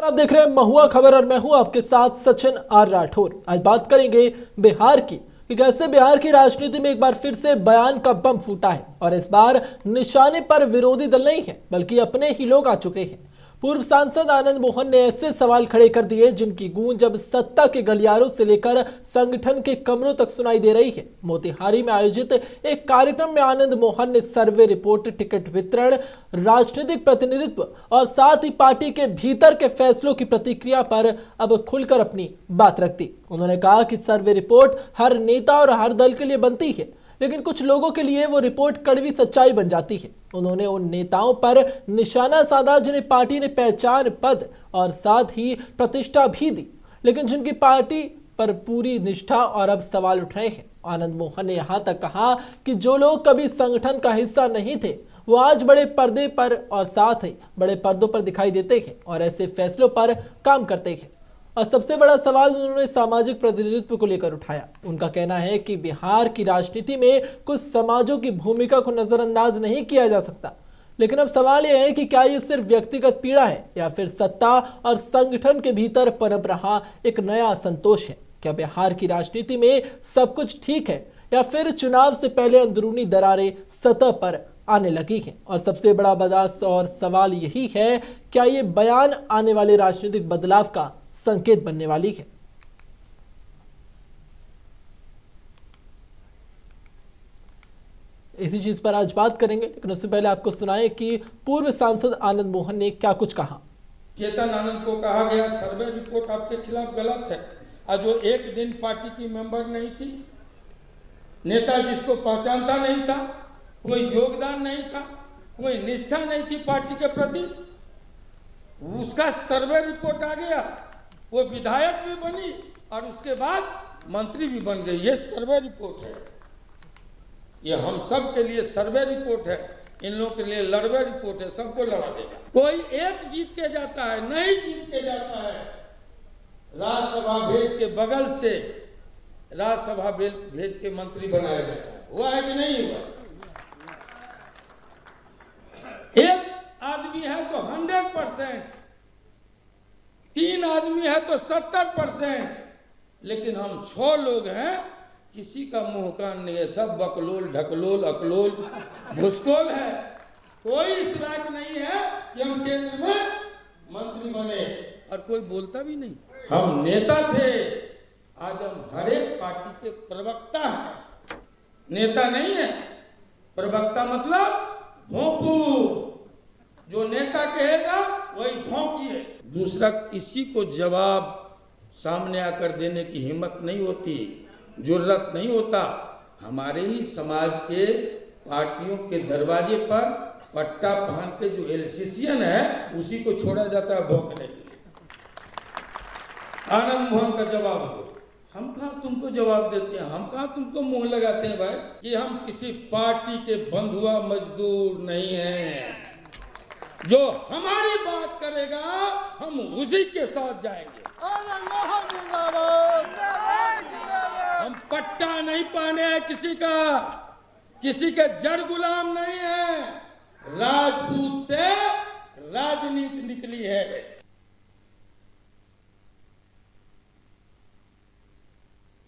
आप देख रहे हैं महुआ खबर और मैं हूं आपके साथ सचिन आर राठौर। आज बात करेंगे बिहार की कि कैसे बिहार की राजनीति में एक बार फिर से बयान का बम फूटा है और इस बार निशाने पर विरोधी दल नहीं है बल्कि अपने ही लोग आ चुके हैं। पूर्व सांसद आनंद मोहन ने ऐसे सवाल खड़े कर दिए जिनकी गूंज अब सत्ता के गलियारों से लेकर संगठन के कमरों तक सुनाई दे रही है। मोतिहारी में आयोजित एक कार्यक्रम में आनंद मोहन ने सर्वे रिपोर्ट, टिकट वितरण, राजनीतिक प्रतिनिधित्व और साथ ही पार्टी के भीतर के फैसलों की प्रतिक्रिया पर अब खुलकर अपनी बात रख दी। उन्होंने कहा कि सर्वे रिपोर्ट हर नेता और हर दल के लिए बनती है, लेकिन कुछ लोगों के लिए वो रिपोर्ट कड़वी सच्चाई बन जाती है। उन्होंने उन नेताओं पर निशाना साधा जिन्हें पार्टी ने पहचान, पद और साथ ही प्रतिष्ठा भी दी, लेकिन जिनकी पार्टी पर पूरी निष्ठा और अब सवाल उठ रहे हैं। आनंद मोहन ने यहां तक कहा कि जो लोग कभी संगठन का हिस्सा नहीं थे वो आज बड़े पर्दे पर और साथ ही बड़े पर्दों पर दिखाई देते हैं और ऐसे फैसलों पर काम करते हैं। और सबसे बड़ा सवाल उन्होंने सामाजिक प्रतिनिधित्व को लेकर उठाया। उनका कहना है कि बिहार की राजनीति में कुछ समाजों की भूमिका को नजरअंदाज नहीं किया जा सकता, लेकिन अब सवाल यह है कि क्या ये सिर्फ व्यक्तिगत पीड़ा है या फिर सत्ता और संगठन के भीतर पनप रहा एक नया असंतोष है। क्या बिहार की राजनीति में सब कुछ ठीक है या फिर चुनाव से पहले अंदरूनी दरारें सतह पर आने लगी हैं। और सबसे बड़ा बदास और सवाल यही है, क्या ये बयान आने वाले राजनीतिक बदलाव का संकेत बनने वाली है। इसी चीज पर आज बात करेंगे, लेकिन उससे पहले आपको सुनाएं कि पूर्व सांसद आनंद मोहन ने क्या कुछ कहा। चेतन आनंद को कहा गया सर्वे रिपोर्ट आपके खिलाफ गलत है। आज वो एक दिन पार्टी की मेंबर नहीं थी, नेता जिसको पहचानता नहीं था, कोई योगदान नहीं था, कोई निष्ठा नहीं थी पार्टी के प्रति, उसका सर्वे रिपोर्ट आ गया, वो विधायक भी बनी और उसके बाद मंत्री भी बन गई। ये सर्वे रिपोर्ट है, ये हम सब के लिए सर्वे रिपोर्ट है, इन लोगों के लिए लड़वे रिपोर्ट है, सबको लड़ा देगा। कोई एक जीत के जाता है, नहीं जीत के जाता है। राज्यसभा भेज के बगल से राज्यसभा भेज के मंत्री बनाया जाता है, हुआ है कि नहीं हुआ? एक आदमी है तो 100%, 3 आदमी है तो 70%, लेकिन हम 6 लोग हैं, किसी का मुंह कान नहीं है, सब बकलोल, ढकलोल, अकलोल, भुसकोल है। कोई इस लायक नहीं है कि हम केंद्र में मंत्री बने, और कोई बोलता भी नहीं। हम नेता थे, आज हम हर एक पार्टी के प्रवक्ता हैं। नेता नहीं है, प्रवक्ता मतलब भोंपू, जो नेता कहेगा वही भोंकिए। दूसरा किसी को जवाब सामने आकर देने की हिम्मत नहीं होती, जुर्रत नहीं होता। हमारे ही समाज के पार्टियों के दरवाजे पर पट्टा पहन के जो एलसीसीएन है उसी को छोड़ा जाता है भोंकने के लिए। आनंद मोहन का जवाब दो, हम कहाँ तुमको जवाब देते हैं, हम कहाँ तुमको मुंह लगाते हैं भाई कि हम किसी पार्टी के बंधुआ मजदूर नहीं हैं। जो हमारी बात करेगा हम उसी के साथ जाएंगे। हम पट्टा नहीं पाने हैं किसी का, किसी के जड़ गुलाम नहीं है। राजपूत से राजनीति निकली है।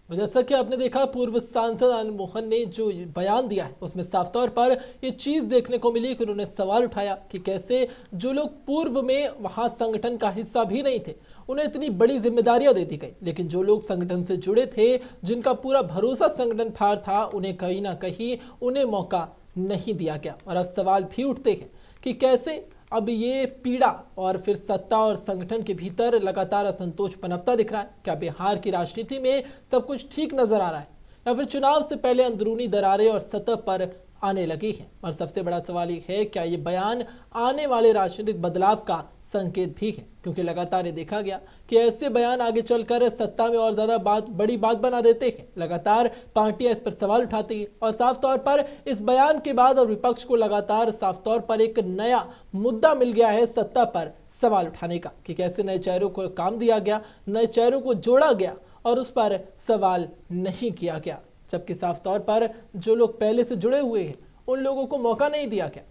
जैसा कि आपने देखा, पूर्व सांसद आनंद मोहन ने जो बयान दिया है उसमें साफ तौर पर ये चीज देखने को मिली कि उन्होंने सवाल उठाया कि कैसे जो लोग पूर्व में वहां संगठन का हिस्सा भी नहीं थे उन्हें इतनी बड़ी जिम्मेदारियां दे दी गई, लेकिन जो लोग संगठन से जुड़े थे, जिनका पूरा भरोसा संगठन पर था, उन्हें कहीं ना कहीं उन्हें मौका नहीं दिया गया। और अब सवाल भी उठते हैं कि कैसे अब ये पीड़ा और फिर सत्ता और संगठन के भीतर लगातार असंतोष पनपता दिख रहा है। क्या बिहार की राजनीति में सब कुछ ठीक नजर आ रहा है या फिर चुनाव से पहले अंदरूनी दरारें और सतह पर आने लगी हैं। और सबसे बड़ा सवाल ये है, क्या ये बयान आने वाले राजनीतिक बदलाव का संकेत भी है, क्योंकि लगातार ये देखा गया कि ऐसे बयान आगे चलकर सत्ता में और ज्यादा बड़ी बात बना देते हैं। लगातार पार्टियां इस पर सवाल उठाती है और साफ तौर पर इस बयान के बाद और विपक्ष को लगातार साफ तौर पर एक नया मुद्दा मिल गया है सत्ता पर सवाल उठाने का, कि कैसे नए चेहरों को काम दिया गया, नए चेहरों को जोड़ा गया और उस पर सवाल नहीं किया गया, जबकि साफ तौर पर जो लोग पहले से जुड़े हुए हैं उन लोगों को मौका नहीं दिया गया।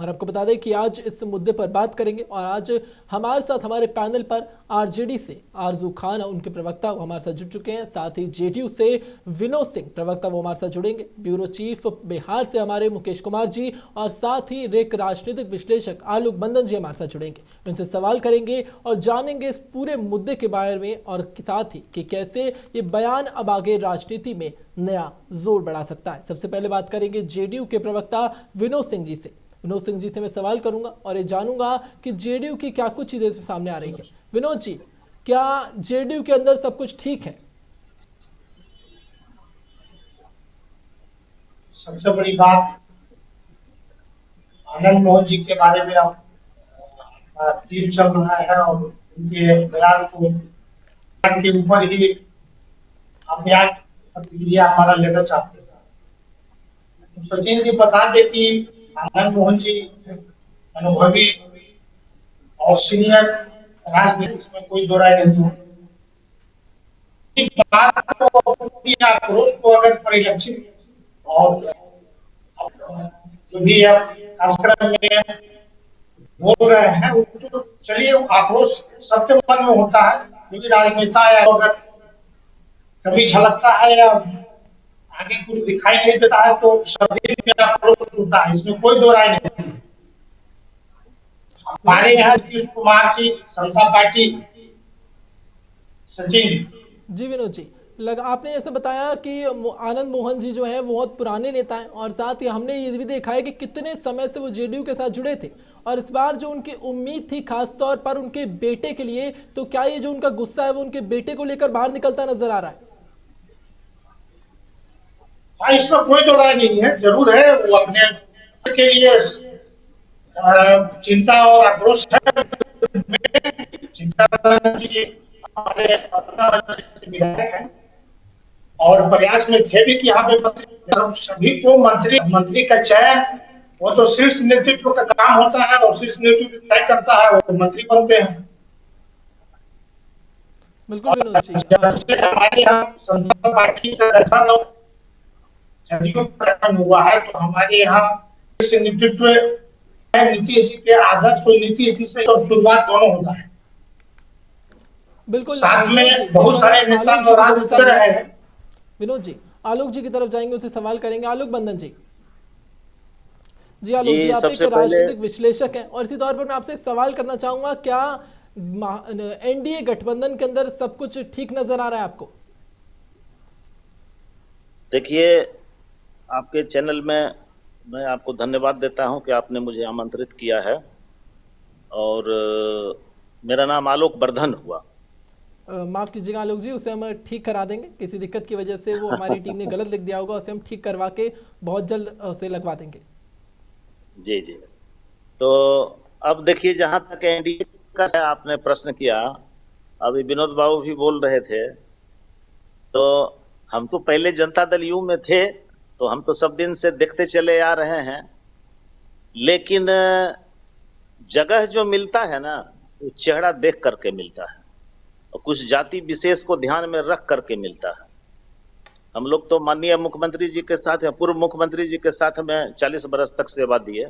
और आपको बता दें कि आज इस मुद्दे पर बात करेंगे और आज हमारे साथ हमारे पैनल पर आरजेडी से आरजू खान उनके प्रवक्ता वो हमारे साथ जुड़ चुके हैं, साथ ही जेडीयू से विनोद सिंह प्रवक्ता वो हमारे साथ जुड़ेंगे, ब्यूरो चीफ बिहार से हमारे मुकेश कुमार जी और साथ ही रेक राजनीतिक विश्लेषक आलोक बंदन जी हमारे साथ जुड़ेंगे। इनसे सवाल करेंगे और जानेंगे इस पूरे मुद्दे के बारे में और साथ ही कि कैसे ये बयान अब आगे राजनीति में नया जोर बढ़ा सकता है। सबसे पहले बात करेंगे जेडीयू के प्रवक्ता विनोद सिंह जी से। विनोद सिंह जी से मैं सवाल करूंगा और ये जानूंगा कि जेडीयू की क्या कुछ चीजें सामने आ रही है। विनोद जी, क्या जेडीयू के अंदर सब कुछ ठीक है? सबसे बड़ी बात आनंद मोहन जी के बारे में अब तीर चल रहा है और उनके बयान को के ऊपर ही आप यहाँ प्रतिक्रिया हमारा लेना चाहते हैं। सचिन जी बता दें कि आनंद मोहन जी अनुभवी और सीनियर राजनीति में कोई दो राय नहीं है। बात को आक्रोश को अगर परिलक्षित और जो भी अब कार्यक्रम में बोल रहे हैं तो चलिए आक्रोश सबके मन में होता है, क्योंकि राजनेता या अगर कभी झलकता है या आगे कुछ दिखाई नहीं देता है तो सभी में आक्रोश होता है, इसमें कोई दो राय नहीं। हमारे यहाँ नीतीश कुमार जी समता पार्टी सचिन जी विनोद जी, आपने ऐसे बताया कि आनंद मोहन जी जो है वो बहुत पुराने नेता हैं और साथ ही हमने ये भी देखा है कि कितने समय से वो जेडीयू के साथ जुड़े थे और इस बार जो उनकी उम्मीद थी खास तौर पर उनके बेटे के लिए, तो क्या ये जो उनका गुस्सा है वो उनके बेटे को लेकर बाहर निकलता नजर आ रहा है? हाँ, इसमें कोई दो राय नहीं है। जरूर है, वो अपने के लिए चिंता और आक्रोश है। चिंता की हमारे विधायक हैं और प्रयास में थे भी कि यहाँ पे सभी को मंत्री का चयन वो तो शीर्ष नेतृत्व का काम होता है और शीर्ष नेतृत्व तय करता है, वो मंत्री बनते हैं। बिल्कुल विनोद जी, जैसे हमारे यहाँ समता पार्टी का गठन और जेडीयू का गठन हुआ है तो हमारे यहाँ शीर्ष नेतृत्व नीतीश जी के आदर्श और नीतीश जी से तो शुरुआत दोनों होता है। बिल्कुल साथ विनोद जी, में बहुत सारे नेता दौरान उतर रहे हैं। विनोद जी आलोक जी की तरफ जाएंगे, उनसे सवाल करेंगे। आलोक बंदन जी, जी आलोक जी, आप एक राजनीतिक विश्लेषक हैं और इसी तौर पर मैं आपसे एक सवाल करना चाहूंगा, क्या एनडीए गठबंधन के अंदर सब कुछ ठीक नजर आ रहा है आपको? देखिए, आपके चैनल में मैं आपको धन्यवाद देता हूं कि आपने मुझे आमंत्रित किया है और मेरा नाम आलोक वर्धन हुआ। माफ कीजिएगा आलोक जी, उसे हम ठीक करा देंगे, किसी दिक्कत की वजह से वो हमारी टीम ने गलत लिख दिया होगा, उसे हम ठीक करवा के बहुत जल्द उसे लगवा देंगे। जी जी, तो अब देखिए, जहां तक एनडीए का आपने प्रश्न किया, अभी विनोद बाबू भी बोल रहे थे, तो हम तो पहले जनता दल यू में थे तो हम तो सब दिन से देखते चले आ रहे हैं, लेकिन जगह जो मिलता है ना वो चेहरा देख करके मिलता है और कुछ जाति विशेष को ध्यान में रख करके मिलता है। हम लोग तो माननीय मुख्यमंत्री जी के साथ, पूर्व मुख्यमंत्री जी के साथ में 40 बरस तक सेवा दिए,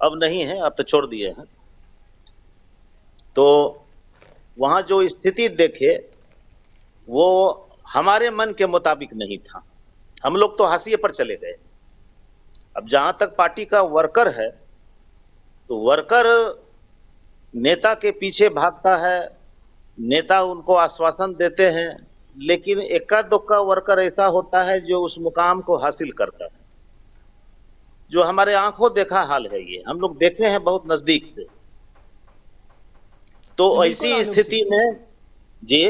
अब नहीं है, अब तो छोड़ दिए हैं। तो वहां जो स्थिति देखे वो हमारे मन के मुताबिक नहीं था, हम लोग तो हाशिए पर चले गए। अब जहां तक पार्टी का वर्कर है तो वर्कर नेता के पीछे भागता है, नेता उनको आश्वासन देते हैं, लेकिन इक्का दुक्का वर्कर ऐसा होता है जो उस मुकाम को हासिल करता है, जो हमारे आंखों देखा हाल है, ये हम लोग देखे हैं बहुत नजदीक से। तो ऐसी स्थिति में जी,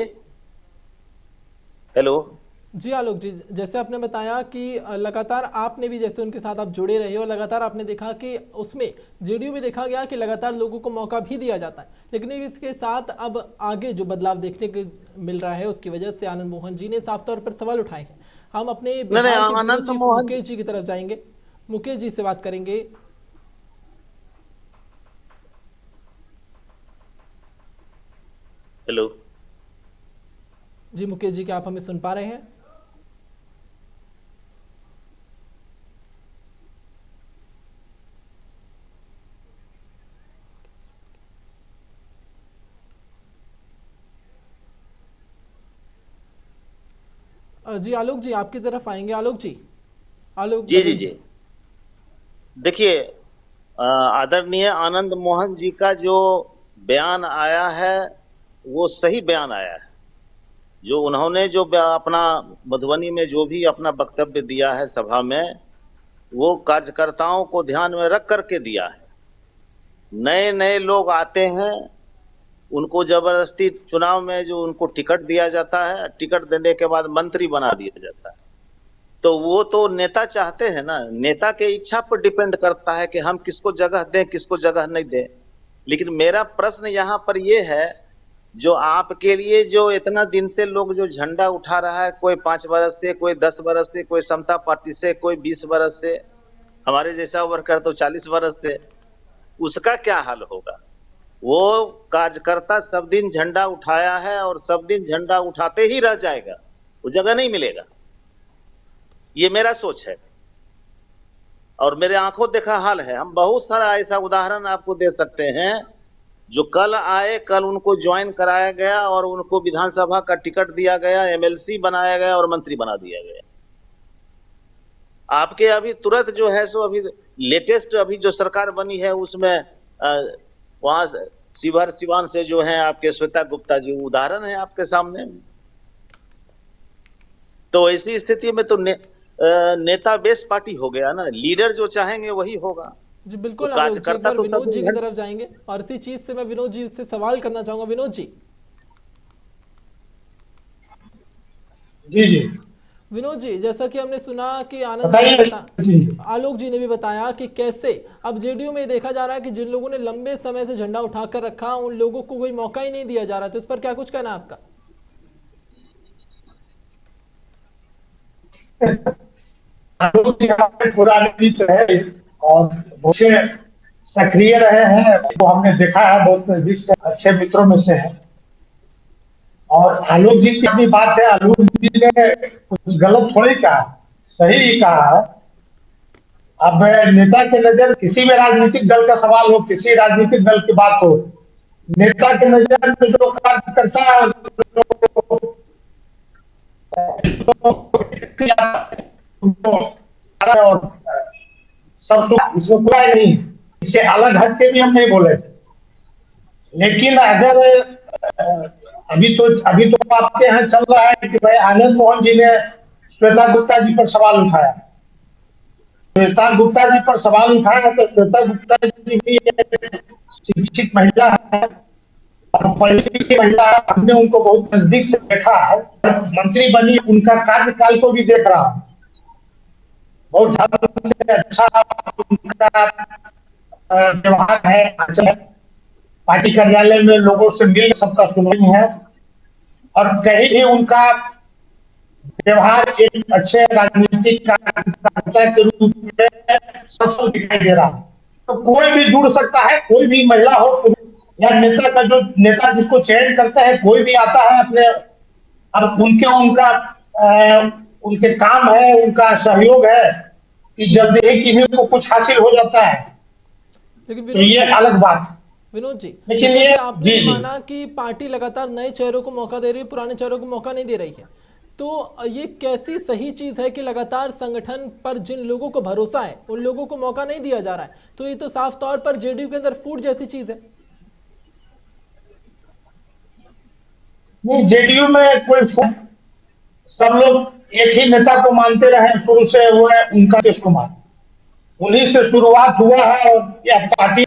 हेलो जी आलोक जी, जैसे आपने बताया कि लगातार आपने भी जैसे उनके साथ आप जुड़े रहे और लगातार आपने देखा कि उसमें जेडीयू में देखा गया कि लगातार लोगों को मौका भी दिया जाता है, लेकिन इसके साथ अब आगे जो बदलाव देखने को मिल रहा है उसकी वजह से आनंद मोहन जी ने साफ तौर पर सवाल उठाए हैं। हम अपने बिहार के चीफ मुकेश जी की तरफ जाएंगे, मुकेश जी से बात करेंगे। हेलो जी मुकेश जी, क्या आप हमें सुन पा रहे हैं? जी आलोक जी आपकी तरफ आएंगे। आलोक जी, आलोक जी जी बंदन जी। देखिए, आदरणीय आनंद मोहन जी का जो बयान आया है वो सही बयान आया है। जो उन्होंने जो अपना मधुबनी में जो भी अपना वक्तव्य दिया है सभा में, वो कार्यकर्ताओं को ध्यान में रख करके दिया है। नए नए लोग आते हैं, उनको जबरदस्ती चुनाव में जो उनको टिकट दिया जाता है, टिकट देने के बाद मंत्री बना दिया जाता है। तो वो तो नेता चाहते हैं ना, नेता के इच्छा पर डिपेंड करता है कि हम किसको जगह दें, किसको जगह नहीं दें। लेकिन मेरा प्रश्न यहाँ पर ये है, जो आपके लिए जो इतना दिन से लोग जो झंडा उठा रहा है, कोई 5 बरस से, कोई 10 बरस से, कोई समता पार्टी से, कोई 20 बरस से, हमारे जैसा वर्कर तो 40 बरस से, उसका क्या हाल होगा? वो कार्यकर्ता सब दिन झंडा उठाया है और सब दिन झंडा उठाते ही रह जाएगा, वो जगह नहीं मिलेगा। ये मेरा सोच है और मेरे आंखों देखा हाल है। हम बहुत सारा ऐसा उदाहरण आपको दे सकते हैं, जो कल आए, कल उनको ज्वाइन कराया गया और उनको विधानसभा का टिकट दिया गया, एमएलसी बनाया गया और मंत्री बना दिया गया। आपके अभी तुरंत जो है सो अभी लेटेस्ट अभी जो सरकार बनी है उसमें वहां शिवहर सिवान से जो है आपके श्वेता गुप्ता जी उदाहरण है आपके सामने। तो ऐसी स्थिति में तो नेता बेस पार्टी हो गया ना, लीडर जो चाहेंगे वही होगा। जी बिल्कुल। तो आलोक जी, एक कार्यकर्ता बार तो विनोद जी की सब तरफ जाएंगे और इसी चीज से मैं विनोद जी से सवाल करना चाहूंगा। विनोद जी, जी जी विनोद जी, जैसा कि हमने सुना कि आनंद जी ने बताइए जी। आलोक जी ने भी बताया कि कैसे अब जेडीयू में देखा जा रहा है कि जिन लोगों ने लंबे समय से झंडा उठाकर रखा उन लोगों को कोई मौका ही नहीं दिया जा रहा। तो इस पर क्या कुछ कहना है आपका? आलोक जी यहाँ पे पुराने मित्र है और बहुत से सक्रिय रहे हैं, वो हमने देखा है, बहुत नजदीक से अच्छे मित्रों में से है। और आलोक जी की अपनी बात है, आलोक जी ने कुछ गलत थोड़ी कहा, सही ही कहा है। अब नेता के नजर किसी भी राजनीतिक दल का सवाल हो, किसी राजनीतिक दल की बात हो, नेता के नजर में जो कार्य करता है उनको और सब सुख, इसमें कोई नहीं, इससे अलग हट के भी हम नहीं बोले। लेकिन अगर अभी तो आपके यहाँ चल रहा है कि भाई आनंद मोहन जी ने श्वेता गुप्ता जी पर सवाल उठाया, श्वेता गुप्ता जी पर सवाल उठाया, तो श्वेता गुप्ता जी भी शिक्षित महिला है और पढ़ी लिखी महिला है। हमने उनको बहुत नजदीक से देखा है, मंत्री बनी, उनका कार्यकाल को भी देख रहा हूँ, बहुत ढंग से अच्छा उनका व्यवहार है। पार्टी कार्यालय में लोगों से मिल सबका सुनवाई है और कहीं भी उनका व्यवहार एक अच्छे राजनीतिक कार्यकर्ता के रूप में सफल दिखाई दे रहा है। तो कोई भी जुड़ सकता है, कोई भी महिला हो या नेता का जो नेता जिसको चयन करता है, कोई भी आता है अपने, अब उनके काम है, उनका सहयोग है कि जल्दी ही किन्हीं को कुछ हासिल हो जाता है। लेकिन तो ये अलग बात है। विनोद जी, लेकिन जैसे ये कि आपने जी भी जी माना कि पार्टी लगातार नए चेहरों को मौका दे रही है, पुराने चेहरों को मौका नहीं दे रही है, तो ये कैसी सही चीज है कि लगातार संगठन पर जिन लोगों को भरोसा है उन लोगों को मौका नहीं दिया जा रहा है? तो ये तो साफ तौर पर जेडीयू के अंदर फूट जैसी चीज है। नहीं, जेडीयू में कोई सब लोग एक ही नेता को मानते रहे शुरू से, वो है उनका नीतीश कुमार, उन्हीं से शुरुआत हुआ है और यह पार्टी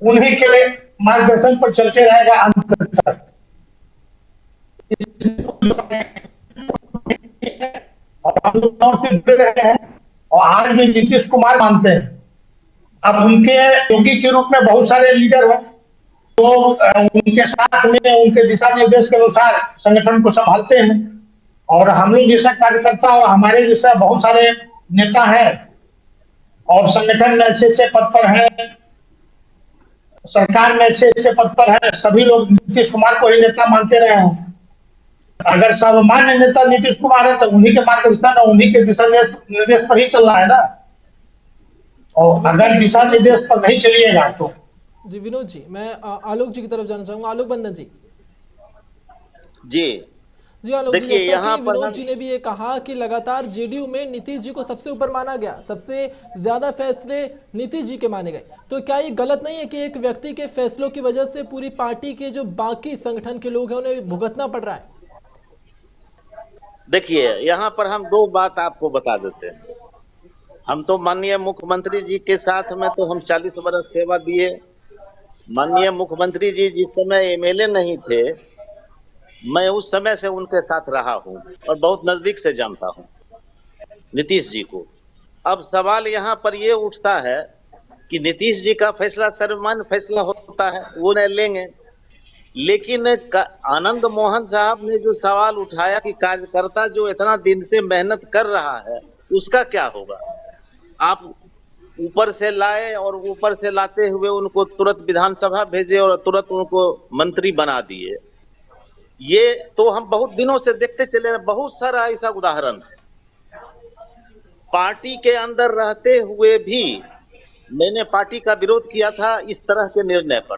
उन्हीं के मार्गदर्शन पर चलते रहेगा अंत तक। और हम लोग से जुड़े रहे हैं और आज भी नीतीश कुमार मानते हैं। अब उनके योगी के रूप में बहुत सारे लीडर हैं तो उनके साथ में उनके दिशा निर्देश के अनुसार संगठन को संभालते हैं। और हम लोग जैसा कार्यकर्ता और हमारे जैसा बहुत सारे नेता हैं और संगठन में अच्छे अच्छे पद पर हैं, सरकार में अच्छे अच्छे पद पर है, सभी लोग नीतीश कुमार को ही नेता मानते रहे हैं। अगर सर्वमान्य नेता नीतीश कुमार है तो उन्हीं के मार्गदर्शन और उन्हीं के दिशा निर्देश पर ही चल रहा है ना। और अगर दिशा निर्देश पर नहीं चलिएगा तो जी विनोद जी, मैं आलोक जी की तरफ जाना चाहूंगा। आलोक बंदन जी जी, जी आलोक जी, देखिए जैसा यहाँ कि पर विनोद हम जी ने भी ये कहा कि लगातार जेडीयू में नीतीश जी को सबसे ऊपर माना गया, सबसे ज्यादा फैसले नीतीश जी के माने गए। तो क्या ये गलत नहीं है कि एक व्यक्ति के फैसलों की वजह से पूरी पार्टी के जो बाकी संगठन के लोग हैं उन्हें भुगतना पड़ रहा है? देखिए यहाँ पर हम दो बात आपको बता देते हैं। हम तो माननीय मुख्यमंत्री जी के साथ में तो हम 40 वर्ष सेवा दिए। माननीय मुख्यमंत्री जी जिस समय एमएलए नहीं थे, मैं उस समय से उनके साथ रहा हूँ और बहुत नजदीक से जानता हूँ नीतीश जी को। अब सवाल यहाँ पर ये उठता है कि नीतीश जी का फैसला सर्वमान्य फैसला होता है, वो नहीं लेंगे। लेकिन आनंद मोहन साहब ने जो सवाल उठाया कि कार्यकर्ता जो इतना दिन से मेहनत कर रहा है उसका क्या होगा, आप ऊपर से लाए और ऊपर से लाते हुए उनको तुरंत विधानसभा भेजे और तुरंत उनको मंत्री बना दिए। ये तो हम बहुत दिनों से देखते चले, बहुत सारा ऐसा उदाहरण है। पार्टी के अंदर रहते हुए भी मैंने पार्टी का विरोध किया था इस तरह के निर्णय पर।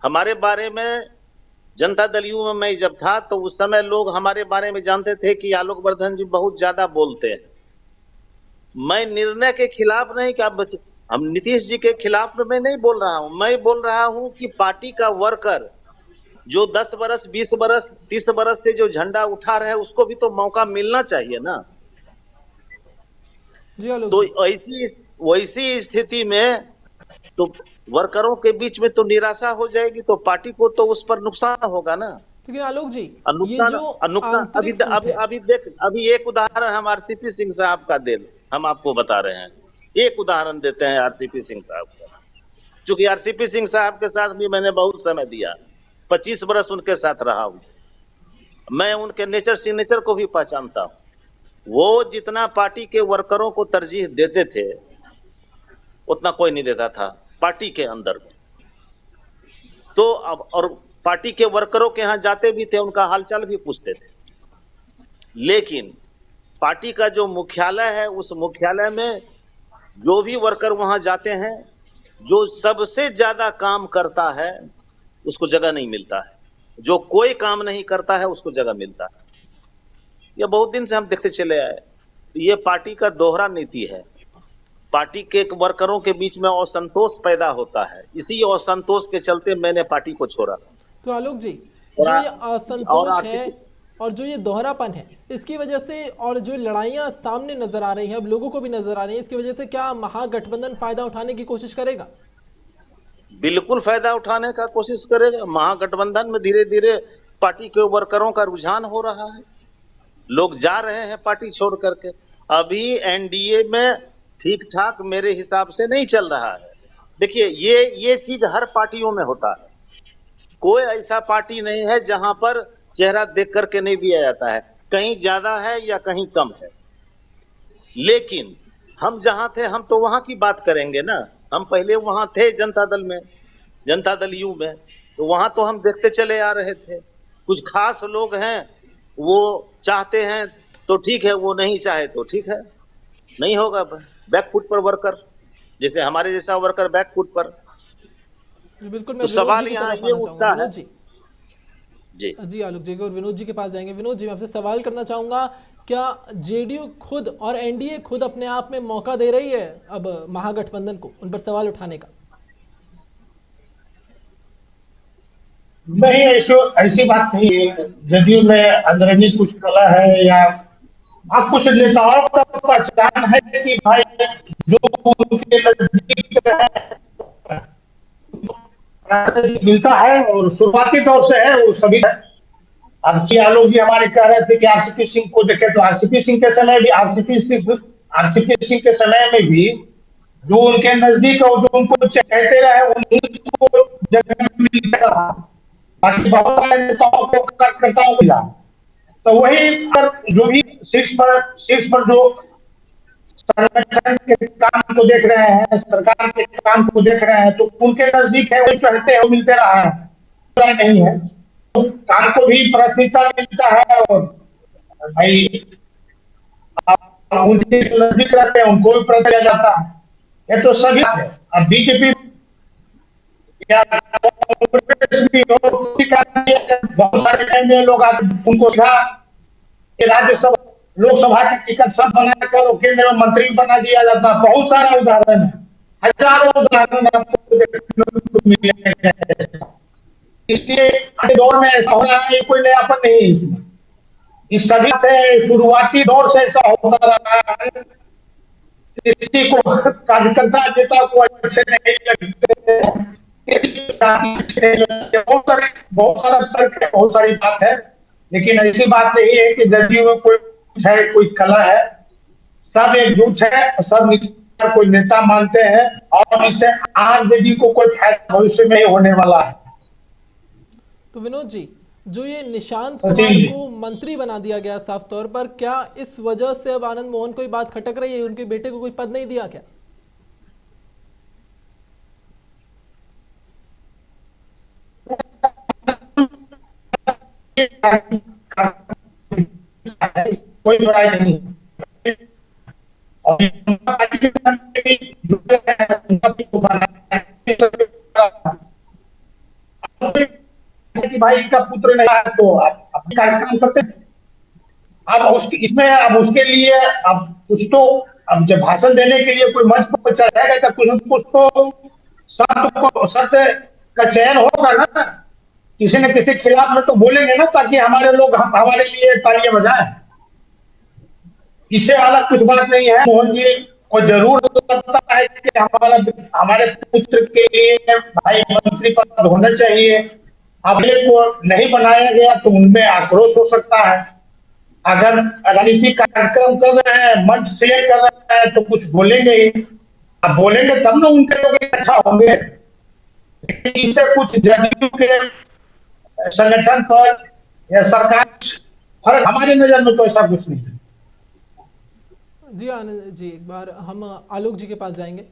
हमारे बारे में जनता दल यू में मैं जब था तो उस समय लोग हमारे बारे में जानते थे कि आलोक वर्धन जी बहुत ज्यादा बोलते हैं। मैं निर्णय के खिलाफ नहीं कि हम नीतीश जी के खिलाफ में मैं नहीं बोल रहा हूं। मैं बोल रहा हूं कि पार्टी का वर्कर जो 10 बरस 20 बरस 30 बरस से जो झंडा उठा रहे हैं उसको भी तो मौका मिलना चाहिए ना। जी आलोक तो जी। वैसी स्थिति में तो वर्करों के बीच में तो निराशा हो जाएगी, तो पार्टी को तो उस पर नुकसान होगा ना। लेकिन आलोक जी, ये नुकसान जो नुकसान अभी आंतरिक फूट अभी है। अभी देख, अभी एक उदाहरण हम आरसीपी सिंह साहब का दे हम आपको बता रहे हैं। एक उदाहरण देते हैं आरसीपी सिंह साहब का, क्योंकि आरसीपी सिंह साहब के साथ भी मैंने बहुत समय दिया, 25 बरस उनके साथ रहा हूं। मैं उनके नेचर सिग्नेचर को भी पहचानता हूं। वो जितना पार्टी के वर्करों को तरजीह देते थे उतना कोई नहीं देता था पार्टी के अंदर में। तो अब और पार्टी के वर्करों के यहाँ जाते भी थे, उनका हालचाल भी पूछते थे। लेकिन पार्टी का जो मुख्यालय है उस मुख्यालय में जो भी वर्कर वहां जाते हैं, जो सबसे ज्यादा काम करता है उसको जगह नहीं मिलता है, जो कोई काम नहीं करता है उसको जगह मिलता है। ये बहुत दिन से हम देखते चले आए। ये पार्टी का दोहरा नीति है। पार्टी के वर्करों के बीच में असंतोष पैदा होता है, इसी असंतोष के चलते मैंने पार्टी को छोड़ा। तो आलोक जी, और जो ये और असंतोष है आरसीपी और जो ये दोहरापन है, इसकी वजह से और जो लड़ाइयां सामने नजर आ रही हैं, अब लोगों को भी नजर आ रही हैं, इसकी वजह से क्या महागठबंधन फायदा उठाने की कोशिश करेगा? बिल्कुल फायदा उठाने का कोशिश करेगा। महागठबंधन में धीरे धीरे पार्टी के वर्करों का रुझान हो रहा है, लोग जा रहे हैं पार्टी छोड़ करके। अभी एनडीए में ठीक ठाक मेरे हिसाब से नहीं चल रहा है। देखिए ये चीज हर पार्टियों में होता है, कोई ऐसा पार्टी नहीं है जहां पर चेहरा देख करके नहीं दिया जाता है, कहीं ज्यादा है या कहीं कम है। लेकिन हम जहां थे हम तो वहां की बात करेंगे ना। हम पहले वहां थे जनता दल में, जनता दल यू में, तो वहां तो हम देखते चले आ रहे थे। कुछ खास लोग हैं वो चाहते हैं तो ठीक है, वो नहीं चाहे तो ठीक है, नहीं होगा। बैकफुट पर वर्कर, जैसे हमारे जैसा वर्कर बैकफुट पर। बिल्कुल, मैं तो विनोद सवाल जी की यहाँ तरफ ये आना उठता चाहूंगा। है। विनोद जी, जी जी आलोक जी और विनोद जी के पास जाएंगे। विनोद जी, मैं आपसे सवाल करना चाहूंगा, क्या जेडीयू खुद और एनडीए खुद अपने आप में मौका दे रही है अब महागठबंधन को उन पर सवाल उठाने का? नहीं, ऐसी बात नहीं है। जदयू में अंदरूनी कुछ कला है या आप कुछ नेताओं का पहचान है कि भाई जो उनके नजदीक मिलता है और शुरुआती दौर से है वो सभी है। अब जी आलोक जी हमारे कह रहे थे कि आरसीपी सिंह को देखे, तो आरसीपी सिंह के समय भी आरसीपी सिंह के समय में भी जो उनके नजदीक और जो उनको चाहते रहे उन्हीं को जगह मिलता रहा। बाकी बहुत सारे नेताओं को कार्यकर्ताओं को मिला। तो वही जो भी शीर्ष पर जो संगठन के काम को देख रहे हैं, सरकार के काम को देख रहे हैं, तो उनके नजदीक है, वही चाहते हैं, वो मिलते रहा है, नहीं है तो काम को भी प्राथमिकता मिलता है। और भाई उनके नजदीक रहते हैं उनको भी पता चल जाता है। ये तो सभी है। अब बीजेपी या कांग्रेस भी हो, बहुत सारे लोग उनको ये राज्यसभा लोकसभा के टिकट सब बनाकर केंद्र में मंत्री बना दिया जाता। बहुत सारा उदाहरण है, हजारों उदाहरण आपको देखने को मिलेंगे। इसलिए आज दौर में ऐसा हो रहा है, कोई नयापन नहीं है इसमें। इस सदी से शुरुआती दौर से ऐसा होता रहा है। किसी को कार्यकर्ता नेता को अच्छे नहीं लगते, बहुत सारा तर्क है, बहुत सारी बात है, लेकिन ऐसी बात नहीं है कि जदयू में कोई है, कोई कला है। सब एकजुट है, सब कोई नेता मानते हैं और इससे आरजेडी को कोई फायदा भविष्य में होने वाला है। तो विनोद जी, जो ये निशांत सचिन कुमार जी। को मंत्री बना दिया गया साफ तौर पर, क्या इस वजह से अब आनंद मोहन को ये बात खटक रही है, उनके बेटे को कोई पद नहीं दिया क्या? कोई बुराई नहीं और पार्टी के साथ भी जुड़े हैं, उनका भी कि भाई इनका पुत्र नहीं है तो आप अपने कार्यक्रम करते हैं। अब उसके इसमें अब उसके लिए अब कुछ तो, अब जब भाषण देने के लिए कोई मंच पर चढ़ेगा तो कुछ न कुछ तो शर्त का चयन होगा ना, किसी न किसी खिलाफ में तो बोलेंगे ना, ताकि हमारे लोग हमारे लिए तालियां बजाएं। इससे अलग कुछ बात नहीं है। मोहन जी को जरूर लगता है कि हमारे पुत्र के लिए भाई मंत्री पद होना चाहिए। अगले को नहीं बनाया गया तो उनमें आक्रोश हो सकता है। अगर राजनीतिक कार्यक्रम कर रहे हैं, मंच शेयर कर रहे हैं तो कुछ बोलेंगे ही। अब बोलेंगे तब ना उनके लोग इकट्ठा होंगे। इससे कुछ जदयू के संगठन पर या सरकार फर्क हमारी नजर में तो ऐसा कुछ नहीं है। जी आनंद जी, एक बार हम आलोक जी के पास जाएंगे।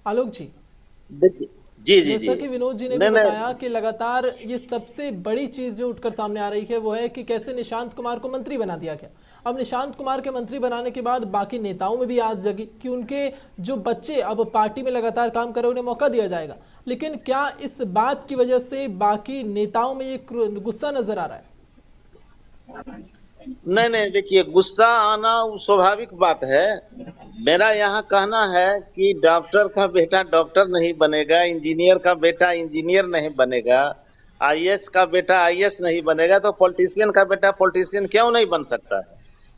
आलोक जी, देखिए, जी जी जैसा जी, कि विनोद जी ने भी नहीं नहीं, बताया कि लगातार ये सबसे बड़ी चीज जो उठकर सामने आ रही है वो है कि कैसे निशांत कुमार को मंत्री बना दिया गया। अब निशांत कुमार के मंत्री बनाने के बाद बाकी नेताओं में भी आस जगी कि उनके जो बच्चे अब पार्टी में लगातार काम कर रहे हैं उन्हें मौका दिया जाएगा। लेकिन क्या इस बात की वजह से बाकी नेताओं में ये गुस्सा नजर आ रहा है? नहीं नहीं, देखिए, गुस्सा आना वो स्वाभाविक बात है। मेरा यहाँ कहना है कि डॉक्टर का बेटा डॉक्टर नहीं बनेगा, इंजीनियर का बेटा इंजीनियर नहीं बनेगा, आईएएस का बेटा आईएएस नहीं बनेगा, तो पॉलिटिशियन का बेटा पॉलिटिशियन क्यों नहीं बन सकता है?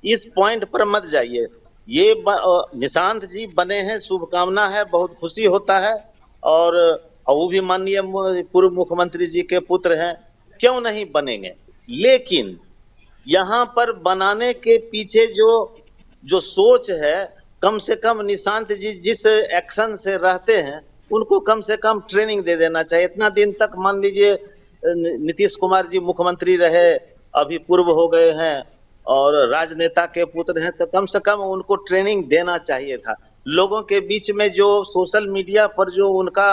इस पॉइंट पर मत जाइए। ये निशांत जी बने हैं, शुभकामना है, बहुत खुशी होता है। और वो भी माननीय पूर्व मुख्यमंत्री जी के पुत्र हैं, क्यों नहीं बनेंगे? लेकिन यहाँ पर बनाने के पीछे जो सोच है, कम से कम निशांत जी जिस एक्शन से रहते हैं उनको कम से कम ट्रेनिंग दे देना चाहिए। इतना दिन तक मान लीजिए नीतीश कुमार जी मुख्यमंत्री रहे, अभी पूर्व हो गए हैं और राजनेता के पुत्र हैं, तो कम से कम उनको ट्रेनिंग देना चाहिए था। लोगों के बीच में जो सोशल मीडिया पर जो उनका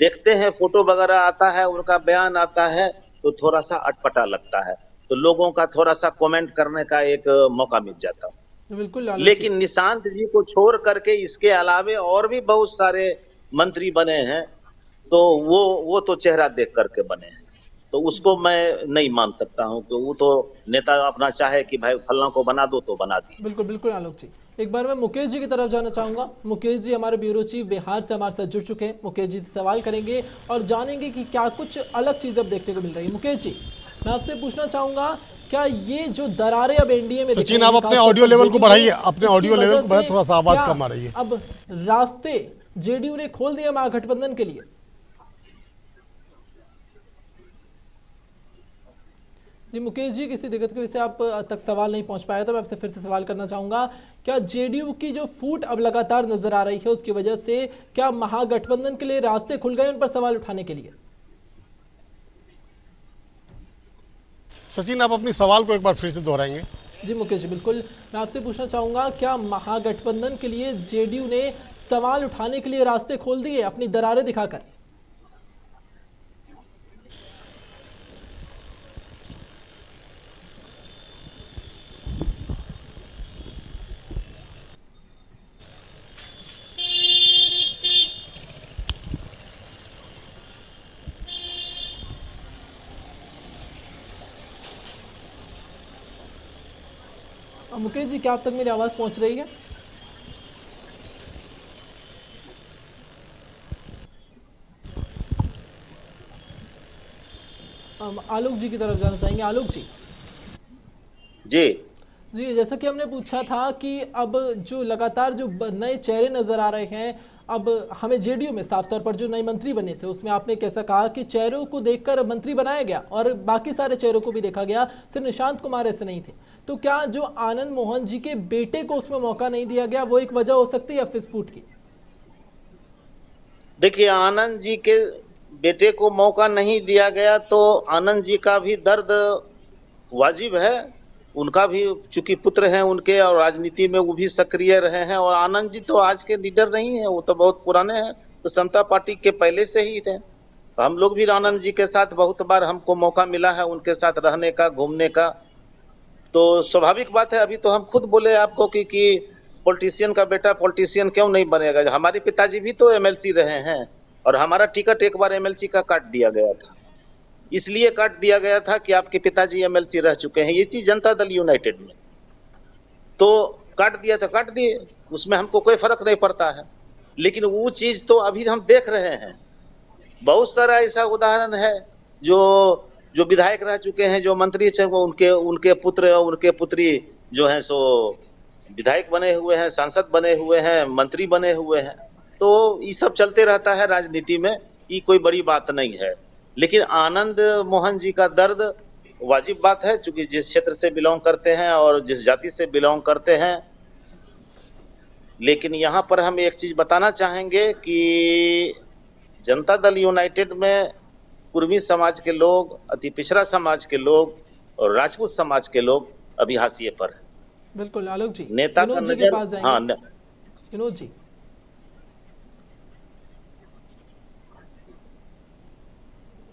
देखते हैं फोटो वगैरह आता है, उनका बयान आता है, तो थोड़ा सा अटपटा लगता है, तो लोगों का थोड़ा सा कमेंट करने का एक मौका मिल जाता। बिल्कुल। लेकिन निशांत जी को छोड़ करके इसके अलावे और भी बहुत सारे मंत्री बने हैं, तो वो तो चेहरा देख करके बने हैं, तो उसको मैं नहीं मान सकता हूं कि वो तो नेता अपना चाहे कि भाई फल्ला को बना दो तो बना दिए। बिल्कुल बिल्कुल आलोक जी, एक बार मैं मुकेश जी की तरफ जाना चाहूंगा। मुकेश जी हमारे ब्यूरो चीफ बिहार से हमारे साथ जुड़ चुके हैं। मुकेश जी से सवाल करेंगे और जानेंगे कि क्या कुछ अलग चीज अब देखने को मिल रही है। मुकेश जी, मैं आपसे पूछना चाहूंगा, क्या ये जो दरारें अब एनडीए में सचिन, आप अपने ऑडियो लेवल को बढ़ाइए, अपने ऑडियो लेवल को बढ़ाइए, थोड़ा सा आवाज कम आ रही है। अब रास्ते जेडीयू ने खोल दिए महागठबंधन के लिए? जी मुकेश जी, किसी दिक्कत की वजह से आप तक सवाल नहीं पहुंच पाया, तो मैं आपसे फिर से सवाल करना चाहूंगा, क्या जेडीयू की जो फूट अब लगातार नजर आ रही है उसकी वजह से क्या महागठबंधन के लिए रास्ते खुल गए उन पर सवाल उठाने के लिए? सचिन, आप अपनी सवाल को एक बार फिर से दोहराएंगे? जी मुकेश जी, बिल्कुल। मैं आपसे पूछना चाहूंगा, क्या महागठबंधन के लिए जेडीयू ने सवाल उठाने के लिए रास्ते खोल दिए अपनी दरारें दिखाकर? मुकेश जी, क्या आप तक मेरी आवाज पहुंच रही है? हम आलोक जी की तरफ जाना चाहेंगे। आलोक जी जी जी, जैसा कि हमने पूछा था कि अब जो लगातार जो नए चेहरे नजर आ रहे हैं, अब हमें जेडीयू में साफ तौर पर जो नए मंत्री बने थे उसमें आपने कैसा कहा कि चेहरों को देखकर मंत्री बनाया गया और बाकी सारे चेहरों को भी देखा गया, सिर्फ निशांत कुमार ऐसे नहीं थे। तो क्या जो आनंद मोहन जी के बेटे को उसमें मौका नहीं दिया गया वो एक वजह हो सकती है फिस फूट की? देखिए, आनंद जी के बेटे को मौका नहीं दिया गया तो आनंद जी का भी दर्द वाजिब है। उनका भी चूंकि पुत्र हैं उनके, और राजनीति में वो भी सक्रिय रहे हैं। और आनंद जी तो आज के लीडर नहीं है, वो तो बहुत पुराने हैं, तो समता पार्टी के पहले से ही थे। तो हम लोग भी आनंद जी के साथ बहुत बार हमको मौका मिला है उनके साथ रहने का, घूमने का। तो स्वाभाविक बात है, अभी तो हम खुद बोले आपको कि पॉलिटिशियन का बेटा पॉलिटिशियन क्यों नहीं बनेगा। हमारे पिताजी भी तो एमएलसी रहे हैं और हमारा टिकट एक बार एमएलसी का काट दिया गया था। इसलिए काट दिया गया था कि आपके पिताजी एमएलसी रह चुके हैं इसी जनता दल यूनाइटेड में, तो काट दिया तो काट दिए, उसमें हमको कोई फर्क नहीं पड़ता है। लेकिन वो चीज तो अभी हम देख रहे हैं, बहुत सारा ऐसा उदाहरण है जो जो विधायक रह चुके हैं, जो मंत्री थे, वो उनके पुत्र और उनके पुत्री जो हैं सो विधायक बने हुए हैं, सांसद बने हुए हैं, मंत्री बने हुए हैं। तो ये सब चलते रहता है राजनीति में, ये कोई बड़ी बात नहीं है। लेकिन आनंद मोहन जी का दर्द वाजिब बात है, क्योंकि जिस क्षेत्र से बिलोंग करते हैं और जिस जाति से बिलोंग करते हैं। लेकिन यहाँ पर हम एक चीज बताना चाहेंगे कि जनता दल यूनाइटेड में कुर्मी समाज के लोग, अति पिछड़ा समाज के लोग और राजपूत समाज के लोग अभी हाशिए पर हैं। बिल्कुल आलोक जी, नेता का विनोद जी के नजर, पास जाएंगे। हाँ विनोद जी,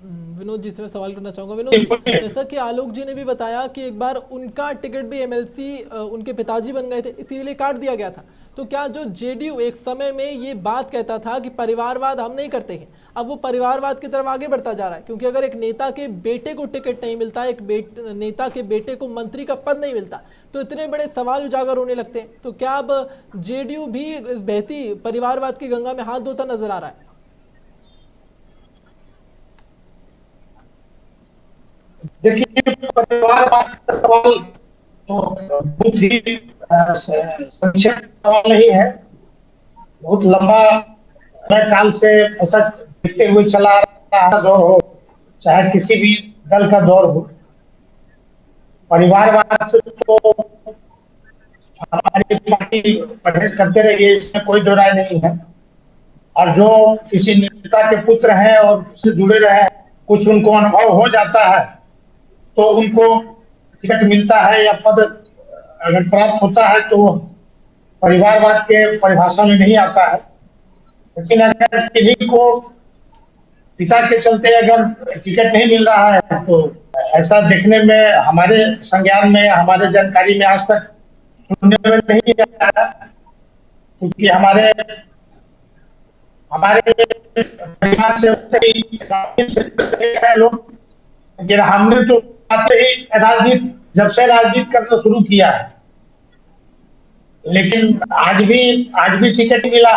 विनोद जी से मैं सवाल करना चाहूंगा। विनोद जी, जैसा कि आलोक जी ने भी बताया कि एक बार उनका टिकट भी एमएलसी उनके पिताजी बन गए थे, इसीलिए काट दिया गया था। तो क्या जो जेडीयू एक समय में ये बात कहता था कि परिवारवाद हम नहीं करते हैं, अब वो परिवारवाद की तरफ आगे बढ़ता जा रहा है? क्योंकि अगर एक नेता के बेटे को टिकट नहीं मिलता, एक नेता के बेटे को मंत्री का पद नहीं मिलता, तो इतने बड़े सवाल उजागर होने लगते हैं। तो क्या अब जेडीयू भी इस बहती परिवारवाद की गंगा में हाथ धोता नजर आ रहा है? देखिए, परिवारवाद का सवाल तो बहुत ही संक्षिप्त सवाल नहीं है, बहुत लंबा काल से ऐसा देखते हुए चला रहा दौर हो, चाहे किसी भी दल का दौर हो। परिवारवाद से तो हमारी पार्टी परहेज करते रही है, इसमें कोई दो राय नहीं है। और जो किसी नेता के पुत्र हैं और उससे जुड़े रहे, कुछ उनको अनुभव हो जाता है तो उनको टिकट मिलता है या पद अगर प्राप्त होता है तो परिवारवाद के परिभाषा में नहीं आता है। लेकिन अगर किन्हीं को पिता के चलते अगर टिकट नहीं मिल रहा है तो ऐसा देखने में, हमारे संज्ञान में, हमारे जानकारी में आज तक सुनने में नहीं आया। क्योंकि हमारे परिवार से लोग, लेकिन हमने तो आते ही राजनीति, जब से राजनीति करना शुरू किया है, लेकिन आज भी टिकट मिला।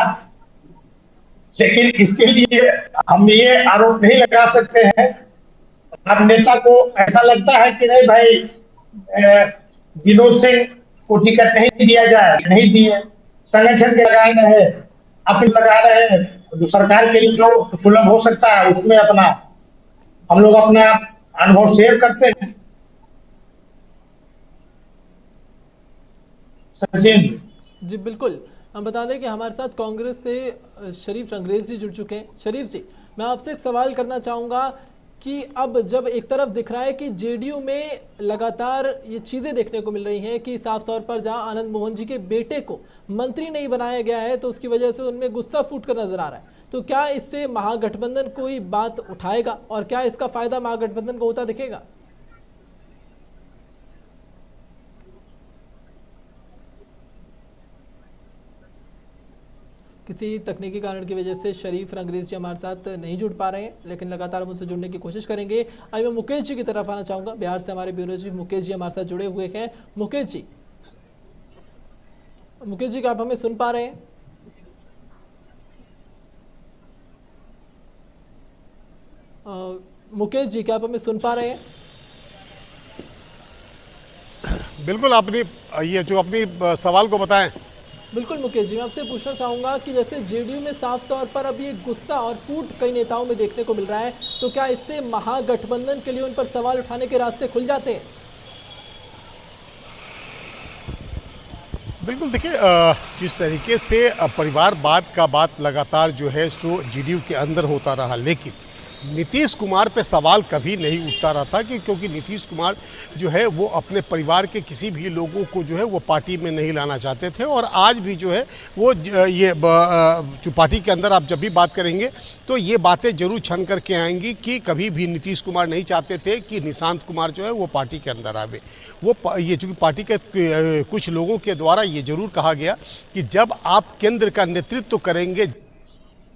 लेकिन इसके लिए हम ये आरोप नहीं लगा सकते हैं, अब नेता को ऐसा लगता है कि नहीं भाई विनोद सिंह को टिकट नहीं दिया जाए, नहीं दिए, संगठन के लगाए रहे, अपने लगा रहे हैं, जो सरकार के लिए जो सुलभ हो सकता है उसमें अपना हम लोग अपना अनुभव शेयर करते हैं। सचिन जी बिल्कुल, हम बता दें कि हमारे साथ कांग्रेस से शरीफ रंगरेज जी जुड़ चुके हैं। शरीफ जी, मैं आपसे एक सवाल करना चाहूँगा कि अब जब एक तरफ दिख रहा है कि जेडीयू में लगातार ये चीज़ें देखने को मिल रही हैं कि साफ तौर पर जहां आनंद मोहन जी के बेटे को मंत्री नहीं बनाया गया है तो उसकी वजह से उनमें गुस्सा फूट कर नजर आ रहा है, तो क्या इससे महागठबंधन कोई बात उठाएगा और क्या इसका फायदा महागठबंधन को होता दिखेगा? किसी तकनीकी कारण की वजह से शरीफ रंगरेज जी हमारे साथ नहीं जुड़ पा रहे हैं, लेकिन लगातार हम उनसे जुड़ने की कोशिश करेंगे। आज मैं मुकेश जी की तरफ आना चाहूँगा, बिहार से हमारे ब्यूरो चीफ मुकेश जी हमारे साथ जुड़े हुए हैं। मुकेश जी, मुकेश जी, क्या आप हमें सुन पा रहे हैं? मुकेश जी, क्या आप हमें सुन पा रहे हैं? बिल्कुल, आपने ये जो अपनी सवाल को बताएं। बिल्कुल मुकेश जी, मैं आपसे पूछना चाहूंगा कि जैसे जेडीयू में साफ तौर पर अब ये गुस्सा और फूट कई नेताओं में देखने को मिल रहा है, तो क्या इससे महागठबंधन के लिए उन पर सवाल उठाने के रास्ते खुल जाते हैं? बिल्कुल, देखिए जिस तरीके से परिवारवाद का बात लगातार जो है सो जेडीयू के अंदर होता रहा, लेकिन नीतीश कुमार पे सवाल कभी नहीं उठता रहा था कि क्योंकि नीतीश कुमार जो है वो अपने परिवार के किसी भी लोगों को जो है वो पार्टी में नहीं लाना चाहते थे। और आज भी जो है वो जो पार्टी के अंदर आप जब भी बात करेंगे तो ये बातें जरूर छन करके आएंगी कि कभी भी नीतीश कुमार नहीं चाहते थे कि निशांत कुमार जो है वो पार्टी के अंदर आवे। ये चूँकि पार्टी के कुछ लोगों के द्वारा ये जरूर कहा गया कि जब आप केंद्र का नेतृत्व करेंगे,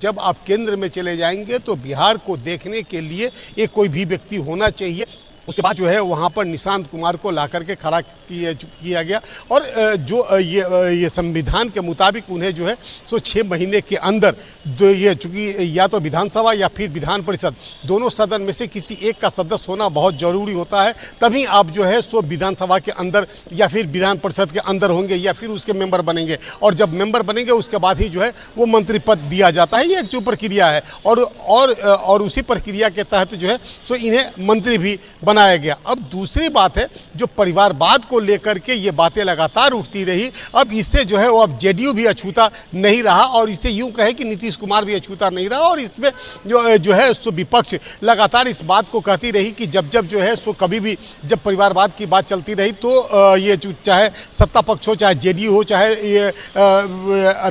जब आप केंद्र में चले जाएंगे तो बिहार को देखने के लिए एक कोई भी व्यक्ति होना चाहिए। उसके बाद जो है वहाँ पर निशांत कुमार को ला करके खड़ा किया गया और जो ये संविधान के मुताबिक उन्हें जो है सो 6 महीने के अंदर ये चूँकि या तो विधानसभा या फिर विधान परिषद दोनों सदन में से किसी एक का सदस्य होना बहुत ज़रूरी होता है, तभी आप जो है सो विधानसभा के अंदर या फिर विधान परिषद के अंदर होंगे या फिर उसके मेंबर बनेंगे। और जब मेंबर बनेंगे उसके बाद ही जो है वो मंत्री पद दिया जाता है। ये एक जो प्रक्रिया है और उसी प्रक्रिया के तहत जो है सो इन्हें मंत्री भी बनाया गया। अब दूसरी बात है जो परिवारवाद को लेकर के ये बातें लगातार उठती रही, अब इससे जो है वो अब जेडीयू भी अछूता नहीं रहा और इसे यूं कहे कि नीतीश कुमार भी अछूता नहीं रहा। और इसमें जो है सो विपक्ष लगातार इस बात को कहती रही कि जब जो है सो कभी भी जब परिवारवाद की बात चलती रही तो ये चाहे सत्ता पक्ष हो, चाहे जेडीयू हो, चाहे ये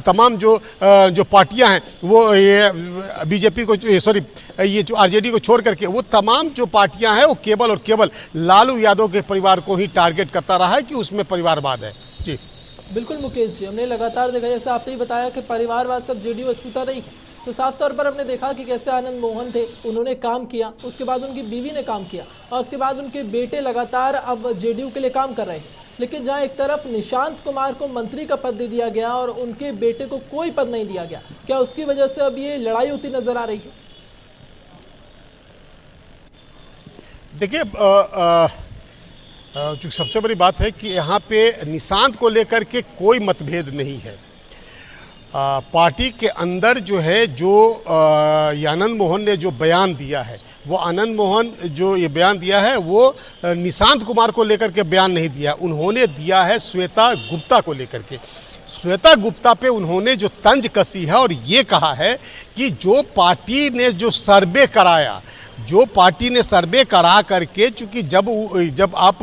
तमाम जो पार्टियां हैं वो ये बीजेपी को ये जो आरजेडी को छोड़ करके वो तमाम जो पार्टियां हैं वो केवल और केवल लालू यादव के परिवार को ही टारगेट करता रहा है कि उसमें परिवारवाद है। जी बिल्कुल मुकेश जी, हमने लगातार देखा, जैसे आपने ही बताया कि परिवारवाद सब जेडीयू अछूता रही, तो साफ तौर पर हमने देखा कि कैसे आनंद मोहन थे, उन्होंने काम किया, उसके बाद उनकी बीवी ने काम किया और उसके बाद उनके बेटे लगातार अब जेडीयू के लिए काम कर रहे हैं। लेकिन जहां एक तरफ निशांत कुमार को मंत्री का पद दे दिया गया और उनके बेटे को कोई पद नहीं दिया गया, क्या उसकी वजह से अब ये लड़ाई होती नजर आ रही है? देखिए जो सबसे बड़ी बात है कि यहाँ पे निशांत को लेकर के कोई मतभेद नहीं है। पार्टी के अंदर जो है जो आनंद मोहन ने जो बयान दिया है, वो आनंद मोहन जो ये बयान दिया है वो निशांत कुमार को लेकर के बयान नहीं दिया, उन्होंने दिया है श्वेता गुप्ता को लेकर के। श्वेता गुप्ता पे उन्होंने जो तंज कसी है और ये कहा है कि जो पार्टी ने जो सर्वे कराया, जो पार्टी ने सर्वे करा करके, चूँकि जब आप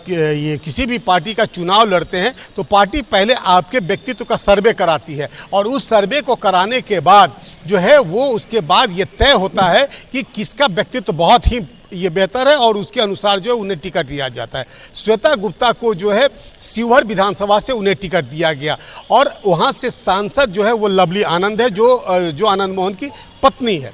ये किसी भी पार्टी का चुनाव लड़ते हैं तो पार्टी पहले आपके व्यक्तित्व का सर्वे कराती है और उस सर्वे को कराने के बाद जो है वो उसके बाद ये तय होता है कि किसका व्यक्तित्व बहुत ही ये बेहतर है और उसके अनुसार जो है उन्हें टिकट दिया जाता है। श्वेता गुप्ता को जो है शिवहर विधानसभा से उन्हें टिकट दिया गया और वहाँ से सांसद जो है वो लवली आनंद है जो आनंद मोहन की पत्नी है।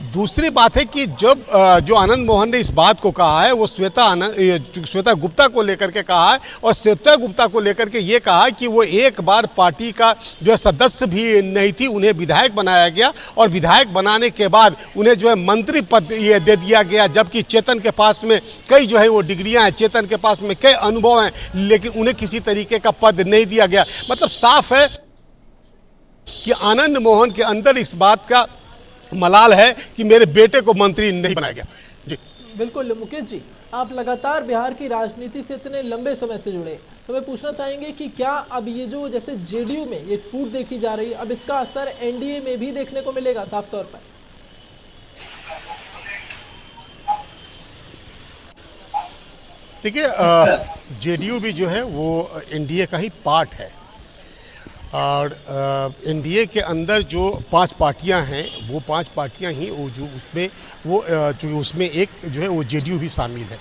दूसरी बात है कि जब जो आनंद मोहन ने इस बात को कहा है वो श्वेता गुप्ता को लेकर के कहा है और श्वेता गुप्ता को लेकर के ये कहा कि वो एक बार पार्टी का जो है सदस्य भी नहीं थी, उन्हें विधायक बनाया गया और विधायक बनाने के बाद उन्हें जो है मंत्री पद ये दे दिया गया, जबकि चेतन के पास में कई जो है वो डिग्रियां हैं, चेतन के पास में कई अनुभव हैं, लेकिन उन्हें किसी तरीके का पद नहीं दिया गया। मतलब साफ है कि आनंद मोहन के अंदर इस बात का मलाल है कि मेरे बेटे को मंत्री नहीं बनाया गया। जी बिल्कुल मुकेश जी, आप लगातार बिहार की राजनीति से इतने लंबे समय से जुड़े, तो मैं पूछना चाहेंगे कि क्या अब ये जो जैसे जेडीयू में ये फूट देखी जा रही है, अब इसका असर एनडीए में भी देखने को मिलेगा साफ तौर पर? देखिए जेडीयू भी जो है वो एनडीए का ही पार्ट है और एनडीए के अंदर जो 5 पार्टियां हैं वो 5 पार्टियां ही वो जो उसमें एक जो है वो जेडीयू भी शामिल है।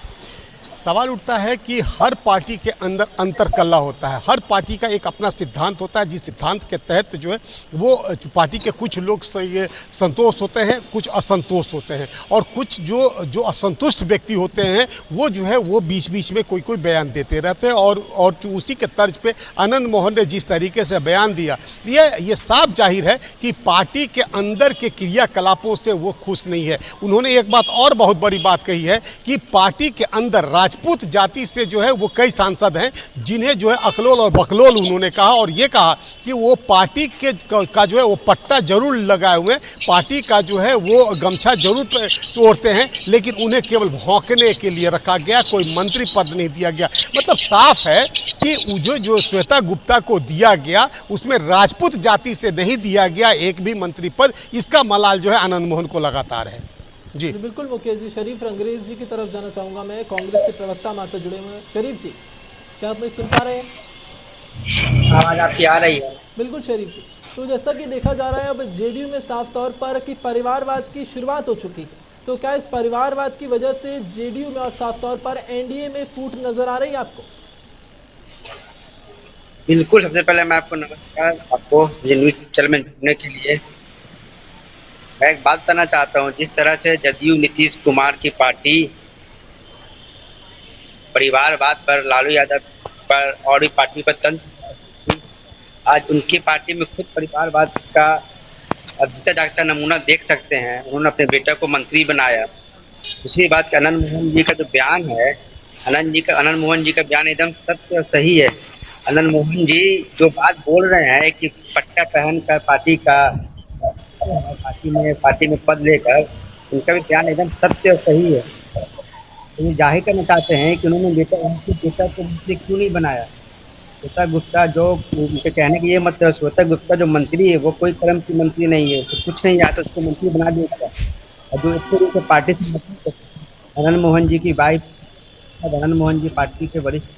सवाल उठता है कि हर पार्टी के अंदर अंतरकल्ला होता है, हर पार्टी का एक अपना सिद्धांत होता है, जिस सिद्धांत के तहत जो है वो पार्टी के कुछ लोग ये संतोष होते हैं, कुछ असंतोष होते हैं, और कुछ जो असंतुष्ट व्यक्ति होते हैं वो जो है वो बीच बीच में कोई बयान देते रहते हैं। और जो उसी के तर्ज पे आनंद मोहन ने जिस तरीके से बयान दिया, ये साफ जाहिर है कि पार्टी के अंदर के क्रियाकलापों से वो खुश नहीं है। उन्होंने एक बात और बहुत बड़ी बात कही है कि पार्टी के अंदर राजपूत जाति से जो है वो कई सांसद हैं जिन्हें जो है अकलोल और बकलोल उन्होंने कहा, और ये कहा कि वो पार्टी का जो है वो पट्टा जरूर लगाए हुए, पार्टी का जो है वो गमछा जरूर तोड़ते हैं, लेकिन उन्हें केवल भौंकने के लिए रखा गया, कोई मंत्री पद नहीं दिया गया। मतलब साफ है कि जो श्वेता गुप्ता को दिया गया उसमें राजपूत जाति से नहीं दिया गया एक भी मंत्री पद। इसका मलाल जो है आनंद मोहन को लगातार है। जी बिल्कुल मुकेश जी, शरीफ रंगरेज जी की तरफ जाना चाहूंगा मैं, कांग्रेस से प्रवक्ता हमारे से जुड़े हुए हैं। शरीफ जी, क्या आप मुझे सुन पा रहे हैं? आवाज आपकी आ रही है? बिल्कुल शरीफ जी, तो जैसा कि देखा जा रहा है अब जेडीयू में साफ तौर पर कि परिवारवाद की शुरुआत हो चुकी है, तो क्या इस परिवारवाद की वजह से जेडीयू में और साफ तौर पर एनडीए में फूट नजर आ रही है आपको? बिल्कुल, सबसे पहले मैं आपको नमस्कार, आपको न्यूज चैनल में जुड़ने के लिए मैं एक बात बताना चाहता हूँ। जिस तरह से जदयू नीतीश कुमार की पार्टी परिवारवाद पर, लालू यादव पर और भी पार्टी पर तंज, आज उनकी पार्टी में खुद परिवारवाद का अभी जागता नमूना देख सकते हैं। उन्होंने अपने बेटा को मंत्री बनाया। दूसरी बात, आनंद मोहन जी का जो बयान है, आनंद मोहन जी का बयान एकदम सत्य और सही है। आनंद मोहन जी जो बात बोल रहे हैं कि पट्टा पहन कर पार्टी में पद लेकर, उनका भी बयान एकदम सत्य और सही है। तो ये जाहिर करना चाहते हैं कि उन्होंने उनके बेटा को मंत्री क्यों नहीं बनाया। श्वेता गुप्ता, जो उनके कहने की ये मतलब, श्वेता गुप्ता जो मंत्री है वो कोई कर्म की मंत्री नहीं है, तो कुछ नहीं आता उसको मंत्री बना दिया। और जो इस तरह से पार्टी से आनंद मोहन जी की वाइफ, आनंद मोहन जी पार्टी के वरिष्ठ,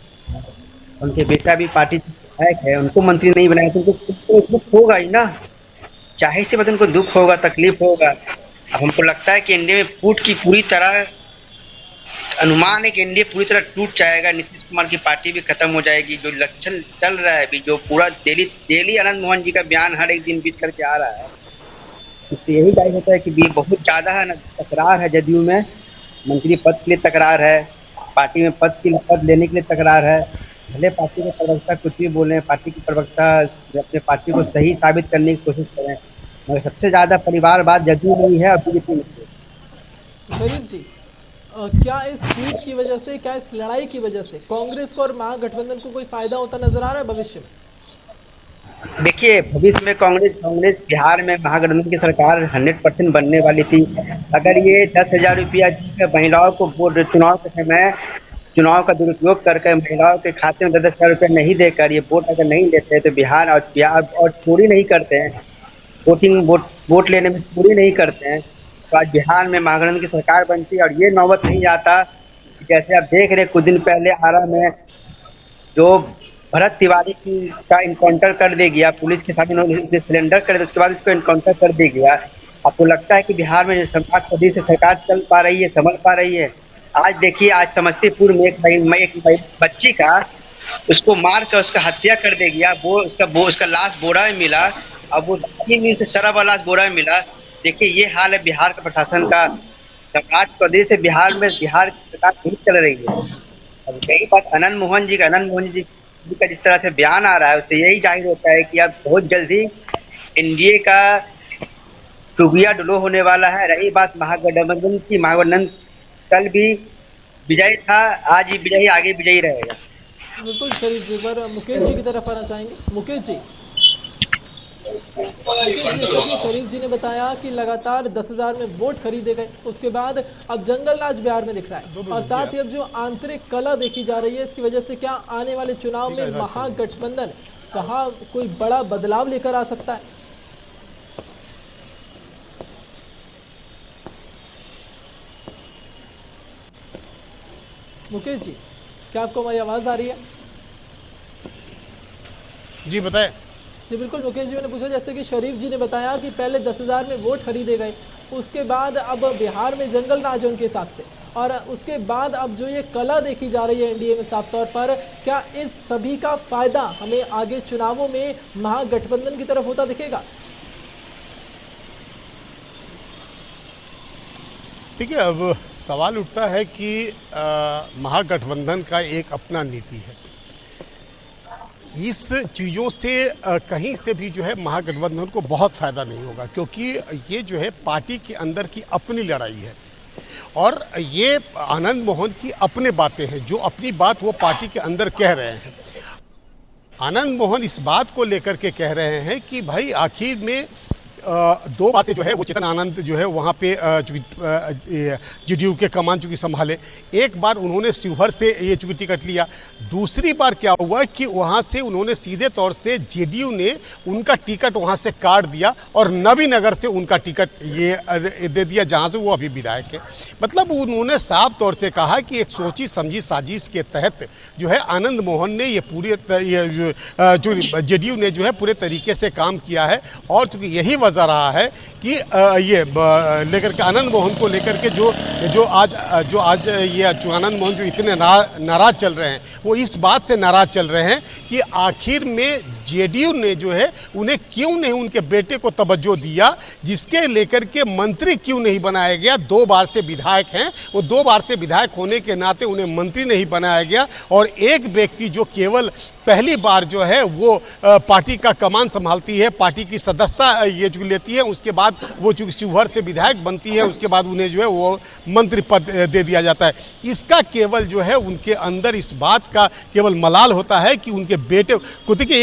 उनके बेटा भी पार्टी से विधायक है, उनको मंत्री नहीं बनाया तो उनको दुख होगा ही ना, चाहे से उनको दुख होगा, तकलीफ होगा। हमको लगता है कि एनडीए में फूट की पूरी तरह अनुमान है कि एनडीए पूरी तरह टूट जाएगा, नीतीश कुमार की पार्टी भी खत्म हो जाएगी। जो लक्षण चल रहा है अभी, जो पूरा डेली आनंद मोहन जी का बयान हर एक दिन बीत करके आ रहा है, इससे यही जाहिर होता है कि बहुत ज़्यादा है ना तकरार है जदयू में, मंत्री पद के लिए तकरार है, पार्टी में पद लेने के लिए तकरार है। भले पार्टी के प्रवक्ता कुछ भी बोले, पार्टी के प्रवक्ता अपने पार्टी को सही साबित करने की कोशिश करें, मगर सबसे ज़्यादा परिवारवाद जदयू में ही है और बीजेपी में। शरीफ जी, क्या इस फूट की वजह से, क्या इस लड़ाई की वजह से कांग्रेस को और महागठबंधन को कोई फायदा होता नजर आ रहा है भविष्य में? देखिए, भविष्य में कांग्रेस बिहार में महागठबंधन की सरकार 100% बनने वाली थी। अगर ये 10,000 रुपया महिलाओं को वोट चुनाव के समय चुनाव का दुरुपयोग करके महिलाओं के खाते में 10,000 रुपया नहीं देकर ये वोट अगर नहीं लेते तो बिहार और चोरी नहीं करते हैं, वोट लेने में चोरी नहीं करते हैं, तो आज बिहार में महागठबंधन की सरकार बनती और ये नौबत नहीं आता। जैसे आप देख रहे, कुछ दिन पहले आरा में जो भरत तिवारी का इनकाउंटर कर दे गया, पुलिस के साथ इन्होंने सिलेंडर कर दिया, उसके बाद इसको इनकाउंटर कर दे गया। आपको लगता है कि बिहार में समाजवादी से सरकार चल पा रही है, संभल पा रही है? आज देखिए, आज समस्तीपुर में एक बच्ची का उसको मार कर उसका हत्या कर दे गया, उसका लाश बोरा में मिला, अब वो 3 दिन से सरा वाला लाश बोरा में मिला। देखिए, ये हाल है बिहार का प्रशासन का। समाज प्रदेश से बिहार की सरकार नहीं चल रही है। अब यही बात आनंद मोहन जी का जिस तरह से बयान आ रहा है, उससे यही जाहिर होता है कि अब बहुत जल्दी एनडीए का टुबिया डुलो होने वाला है। रही बात महागठबंधन की, महागठबंधन कल भी विजयी था, आज ही विजयी, आगे विजयी रहेगा। बिल्कुल शरीफ जी, पर मुकेश जी की तरफ आना चाहेंगे। मुकेश जी, शरीफ जी ने बताया कि लगातार 10,000 में वोट खरीदे गए, उसके बाद अब जंगल राज बिहार में दिख रहा है, और साथ ही अब जो आंतरिक कला देखी जा रही है, इसकी वजह से क्या आने वाले चुनाव में महागठबंधन कहाँ कोई बड़ा बदलाव लेकर आ सकता है? मुकेश जी, क्या आपको हमारी आवाज आ रही है? जी बताएं। जी बिल्कुल मुकेश जी, मैंने पूछा जैसे कि शरीफ जी ने बताया कि पहले 10,000 में वोट खरीदे गए, उसके बाद अब बिहार में जंगल राज है उनके हिसाब से, और उसके बाद अब जो ये कला देखी जा रही है एनडीए में साफ तौर पर, क्या इस सभी का फायदा हमें आगे चुनावों में महागठबंधन की तरफ होता दिखेगा? देखिए, अब सवाल उठता है कि महागठबंधन का एक अपना नीति है। इस चीज़ों से कहीं से भी जो है महागठबंधन को बहुत फ़ायदा नहीं होगा, क्योंकि ये जो है पार्टी के अंदर की अपनी लड़ाई है और ये आनंद मोहन की अपने बातें हैं, जो अपनी बात वो पार्टी के अंदर कह रहे हैं। आनंद मोहन इस बात को लेकर के कह रहे हैं कि भाई आखिर में दो बार से जो है वो चेतन आनंद जो है वहाँ पे जेडीयू के कमान चूँकि संभाले, एक बार उन्होंने शिवहर से ये चूँकि टिकट लिया, दूसरी बार क्या हुआ कि वहाँ से उन्होंने सीधे तौर से जेडीयू ने उनका टिकट वहाँ से काट दिया और नवीनगर से उनका टिकट ये दे दिया जहाँ से वो अभी विधायक है। मतलब उन्होंने साफ तौर से कहा कि एक सोची समझी साजिश के तहत जो है आनंद मोहन ने ये पूरे जो जेडीयू ने जो है पूरे तरीके से काम किया है और चूँकि यही वजह रहा है कि ये लेकर के आनंद मोहन को लेकर के जो आज ये आनंद मोहन जो इतने नाराज चल रहे हैं, वो इस बात से नाराज चल रहे हैं कि आखिर में जेडीयू ने जो है उन्हें क्यों नहीं उनके बेटे को तवज्जो दिया, जिसके लेकर के मंत्री क्यों नहीं बनाया गया। 2 बार से विधायक हैं, वो 2 बार से विधायक होने के नाते उन्हें मंत्री नहीं बनाया गया और एक व्यक्ति जो केवल पहली बार जो है वो पार्टी का कमान संभालती है, पार्टी की सदस्यता ये जो लेती है, उसके बाद वो चूँकि शिवहर से विधायक बनती है, उसके बाद उन्हें जो है वो मंत्री पद दे दिया जाता है। इसका केवल जो है उनके अंदर इस बात का केवल मलाल होता है कि उनके बेटे को, देखिए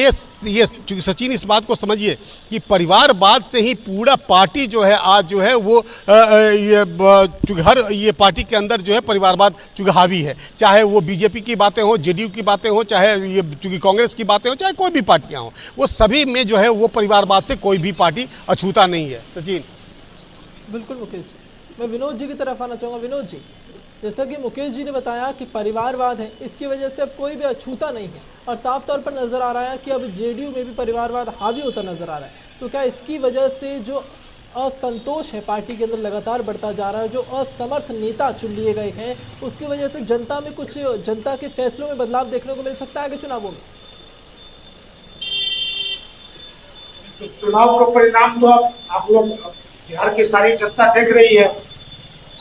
ये चूँकि सचिन इस बात को समझिए कि परिवारवाद से ही पूरा पार्टी जो है आज जो है वो चूँकि हर ये पार्टी के अंदर जो है परिवारवाद चूँकि हावी है, चाहे वो बीजेपी की बातें हो, जेडीयू की बातें हो, चाहे ये चूँकि कांग्रेस की बातें हो, चाहे कोई भी पार्टियां हो, वो सभी में जो है वो परिवारवाद से कोई भी पार्टी अछूता नहीं है। सचिन। बिल्कुल मुकेश जी, मैं विनोद जी की तरफ आना चाहूँगा। विनोद जी, जैसा कि मुकेश जी ने बताया कि परिवारवाद है, इसकी वजह से अब कोई भी अछूता नहीं है और साफ तौर पर नजर आ रहा है कि अब जेडीयू में भी परिवारवाद हावी होता नजर आ रहा है, तो क्या इसकी वजह से जो असंतोष है पार्टी के अंदर लगातार बढ़ता जा रहा है, जो असमर्थ नेता चुन लिए गए हैं, उसकी वजह से जनता में कुछ जनता के फैसलों में बदलाव देखने को मिल सकता है आगे चुनावों में? तो चुनाव का परिणाम तो आप लोग बिहार की सारी जनता देख रही है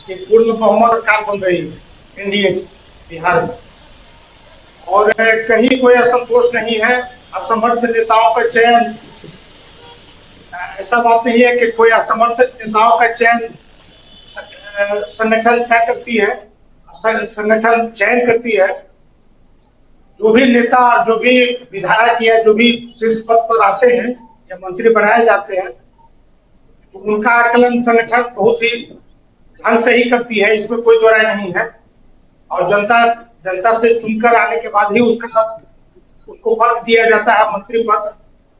कि पूर्ण बहुमत सरकार बन रही है एनडीए बिहार में और कहीं कोई असंतोष नहीं है। असमर्थ नेताओं का चयन, ऐसा बात नहीं है कि कोई असमर्थ नेताओं का चयन संगठन तय करती है, संगठन चयन करती है। जो भी नेता और जो भी विधायक या जो भी शीर्ष पद पर आते हैं या मंत्री बनाए जाते हैं, तो उनका आकलन संगठन बहुत ही ढंग से ही करती है, इसमें कोई दो राय नहीं है। और जनता से चुनकर आने के बाद ही उसको पद दिया जाता है, मंत्री पद।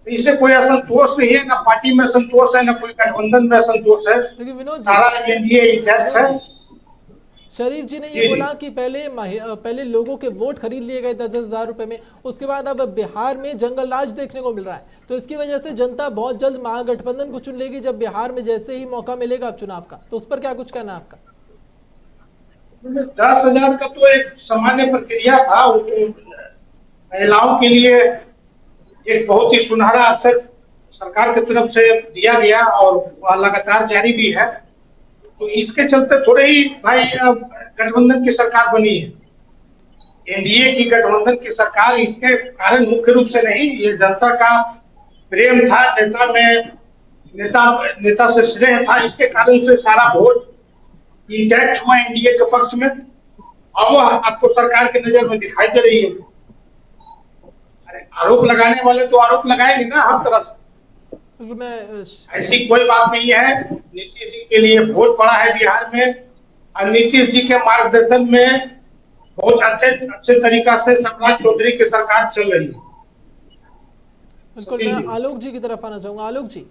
इससे कोई असंतोष नहीं है, ना पार्टी में संतोष है, ना कोई गठबंधन में संतोष है। लेकिन विनोद सारा एनडीए इंटैक्ट है। शरीफ जी ने ये बोला कि पहले लोगों के वोट खरीद लिए गए 10,000 रुपए में, उसके बाद अब बिहार में जंगल राज देखने को मिल रहा है, तो इसकी वजह से जनता बहुत जल्द महागठबंधन को चुन लेगी जब बिहार में जैसे ही मौका मिलेगा अब चुनाव का, तो उस पर क्या कुछ कहना है आपका? 10,000 का तो एक सामान्य प्रक्रिया था, महिलाओं के लिए एक बहुत ही सुनहरा अवसर सरकार की तरफ से दिया गया और वह लगातार जारी भी है। तो इसके चलते थोड़े ही भाई गठबंधन की सरकार बनी है, एनडीए की गठबंधन की सरकार। इसके कारण मुख्य रूप से नहीं, ये जनता का प्रेम था, नेता से स्नेह था, इसके कारण से सारा वोट इंटैक्ट हुआ एनडीए के पक्ष में और वह आपको सरकार के नजर में दिखाई दे रही है। अरे आरोप लगाने वाले तो आरोप लगाएंगे ना हर तरह से, ऐसी कोई बात नहीं है। नीतीश जी के लिए वोट पड़ा है बिहार में और नीतीश जी के मार्गदर्शन में बहुत अच्छे तरीका से सम्राट चौधरी की सरकार चल रही है। बिल्कुल, मैं आलोक जी की तरफ आना चाहूंगा। आलोक जी,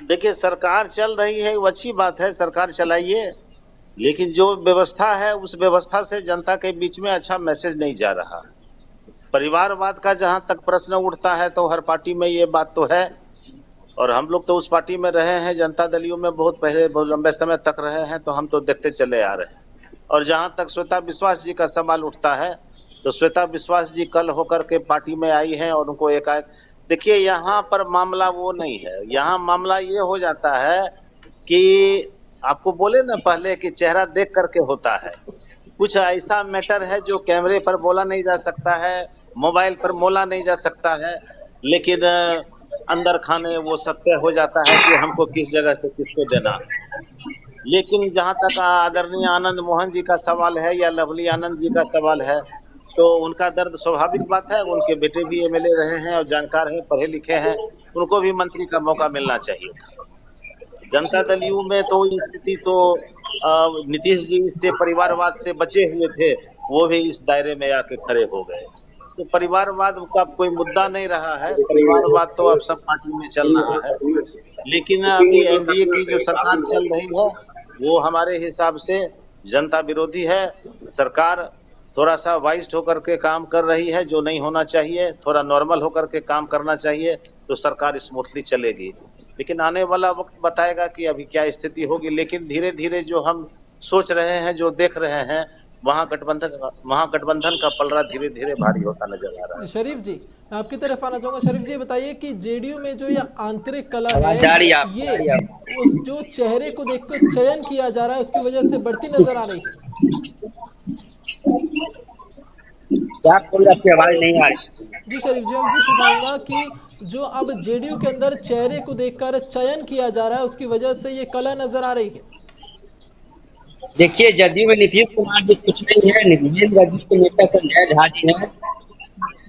देखिए सरकार चल रही है, वो अच्छी बात है, सरकार चलाइए, लेकिन जो व्यवस्था है उस व्यवस्था से जनता के बीच में अच्छा मैसेज नहीं जा रहा। परिवारवाद का जहां तक प्रश्न उठता है तो हर पार्टी में ये बात तो है और हम लोग तो उस पार्टी में रहे हैं, जनता दलियों में बहुत पहले, बहुत लंबे समय तक रहे हैं, तो हम तो देखते चले आ रहे हैं। और जहां तक श्वेता विश्वास जी का सवाल उठता है, तो श्वेता विश्वास जी कल होकर के पार्टी में आई हैं और उनको एकाएक, देखिए यहाँ पर मामला वो नहीं है, यहाँ मामला ये हो जाता है कि आपको बोले ना पहले कि चेहरा देख करके होता है। कुछ ऐसा मैटर है जो कैमरे पर बोला नहीं जा सकता है, मोबाइल पर बोला नहीं जा सकता है, लेकिन अंदर खाने वो सत्य हो जाता है कि हमको किस जगह से किसको देना है। लेकिन जहां तक आदरणीय आनंद मोहन जी का सवाल है या लवली आनंद जी का सवाल है, तो उनका दर्द स्वाभाविक बात है, उनके बेटे भी एमएलए रहे हैं और जानकार हैं, पढ़े लिखे हैं, उनको भी मंत्री का मौका मिलना चाहिए था। जनता दलियों में तो स्थिति तो नीतीश जी इससे परिवारवाद से बचे हुए थे, वो भी इस दायरे में आके खड़े हो गए। तो परिवारवाद का कोई मुद्दा नहीं रहा है, परिवारवाद तो अब सब पार्टी में चल रहा है, लेकिन अभी एनडीए की जो सरकार चल रही है वो हमारे हिसाब से जनता विरोधी है। सरकार थोड़ा सा वाइस्ड होकर के काम कर रही है, जो नहीं होना चाहिए, थोड़ा नॉर्मल होकर के काम करना चाहिए, तो सरकार स्मूथली चलेगी। लेकिन आने वाला वक्त बताएगा कि अभी क्या स्थिति होगी। लेकिन धीरे धीरे जो हम सोच रहे हैं, जो देख रहे हैं, महागठबंधन का पलड़ा धीरे धीरे भारी होता नजर आ रहा है। शरीफ जी, मैं आपकी तरफ आना चाहूंगा। शरीफ जी बताइए कि जेडीयू में जो ये आंतरिक कला है, ये उस जो चेहरे को देखकर चयन किया जा रहा है उसकी वजह से बढ़ती नजर आ रही है। क्या बोल, आपकी आवाज नहीं आ रही। जी शरीफ जी, मैं पूछना चाहूंगा कि जो अब जेडीयू के अंदर चेहरे को देखकर चयन किया जा रहा है उसकी वजह से ये कला नजर आ रही है। देखिए, जदयू में नीतीश कुमार जी कुछ नहीं है, जदयू के नेता संजय झा जी हैं,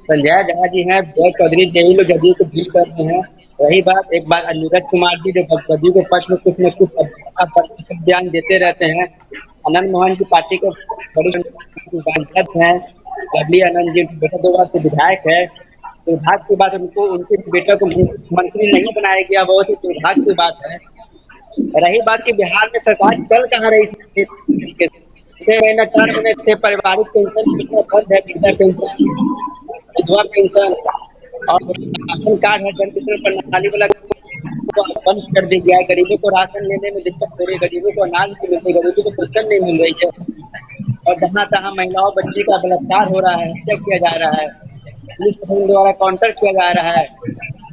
जय चौधरी जी लोग जदयू को डील कर रहे हैं। वही बात, एक बात नीरज कुमार जी जो जदयू के पक्ष में कुछ न कुछ बयान देते रहते हैं। आनंद मोहन की पार्टी के बड़ी सांसद हैं, लवली आनंद जी बेटा 2 बार से विधायक है। दुर्भाग्य की बात, उनको उनके बेटे को मंत्री नहीं बनाया गया, बहुत ही दुर्भाग्य की बात है। रही बात की बिहार में सरकार चल कहाँ रही तरीके से, 6 महीना 4 महीने से पारिवारिक पेंशन बंद है, वृद्धा पेंशन, विधवा पेंशन और राशन कार्ड है, जन वितरण प्रणाली वाला बंद कर दिया गया है। गरीबों को राशन लेने में दिक्कत हो रही है, गरीबों को अनाज नहीं मिल रही, गरीबों को पेंशन नहीं मिल रही है, और जहाँ तहाँ महिलाओं बच्ची का बलात्कार हो रहा है, हत्या किया जा रहा है, पुलिस प्रशासन द्वारा काउंटर किया जा रहा है।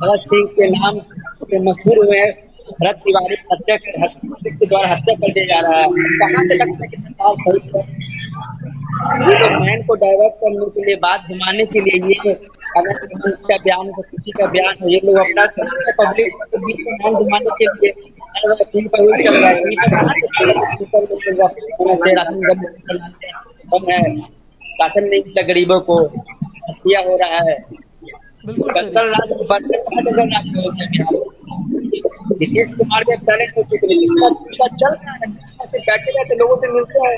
भगत सिंह के नाम से मशहूर हुए भरत तिवारी के द्वारा हत्या कर दिया जा रहा है। कहाँ से लगता है कि सरकार सही है? ये तो मैन को डाइवर्ट करने के लिए, बात घुमाने के लिए, ये अगर का बयान हो, किसी का बयान हो, ये लोग अपना पब्लिक के बीच में नाम घुमाने के लिए चल रहा है। राशन नहीं मिला गरीबों को, हत्या हो रहा है। नीतीश कुमार के साइलेंट हो चुके हैं, चल रहा है, बैठे रहते लोगों से मिलते हैं।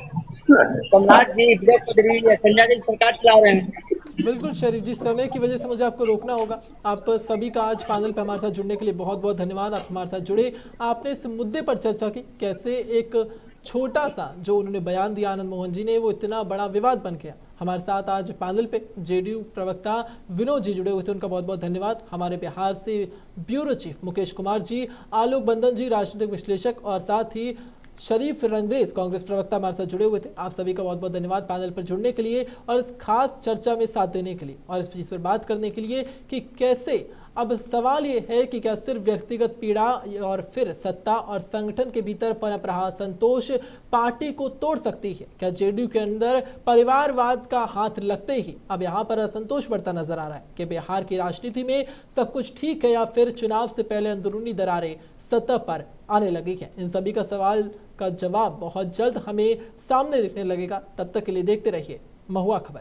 सम्राट जी, जय चौधरी, संजय जी सरकार चला रहे हैं। बिल्कुल शरीफ जी, समय की वजह से मुझे आपको रोकना होगा। आप सभी का आज पैनल पर हमारे साथ जुड़ने के लिए बहुत बहुत धन्यवाद। आप हमारे साथ जुड़े, आपने इस मुद्दे पर चर्चा की, कैसे एक छोटा सा जो उन्होंने बयान दिया आनंद मोहन जी ने, वो इतना बड़ा विवाद बन गया। हमारे साथ आज पैनल पे जेडीयू प्रवक्ता विनोद जी जुड़े हुए थे, उनका बहुत बहुत धन्यवाद। हमारे बिहार से ब्यूरो चीफ मुकेश कुमार जी, आलोक बंदन जी राजनीतिक विश्लेषक, और साथ ही शरीफ रंगरेज कांग्रेस प्रवक्ता हमारे साथ जुड़े हुए थे। आप सभी का बहुत बहुत धन्यवाद पैनल पर जुड़ने के लिए और इस खास चर्चा में साथ देने के लिए, और इस चीज़ पर बात करने के लिए कि कैसे अब सवाल ये है कि क्या सिर्फ व्यक्तिगत पीड़ा और फिर सत्ता और संगठन के भीतर पनप रहा संतोष पार्टी को तोड़ सकती है? क्या जेडीयू के अंदर परिवारवाद का हाथ लगते ही अब यहाँ पर असंतोष बढ़ता नजर आ रहा है कि बिहार की राजनीति में सब कुछ ठीक है, या फिर चुनाव से पहले अंदरूनी दरारें सतह पर आने लगी है? इन सभी का सवाल का जवाब बहुत जल्द हमें सामने दिखने लगेगा। तब तक के लिए देखते रहिए महुआ खबर।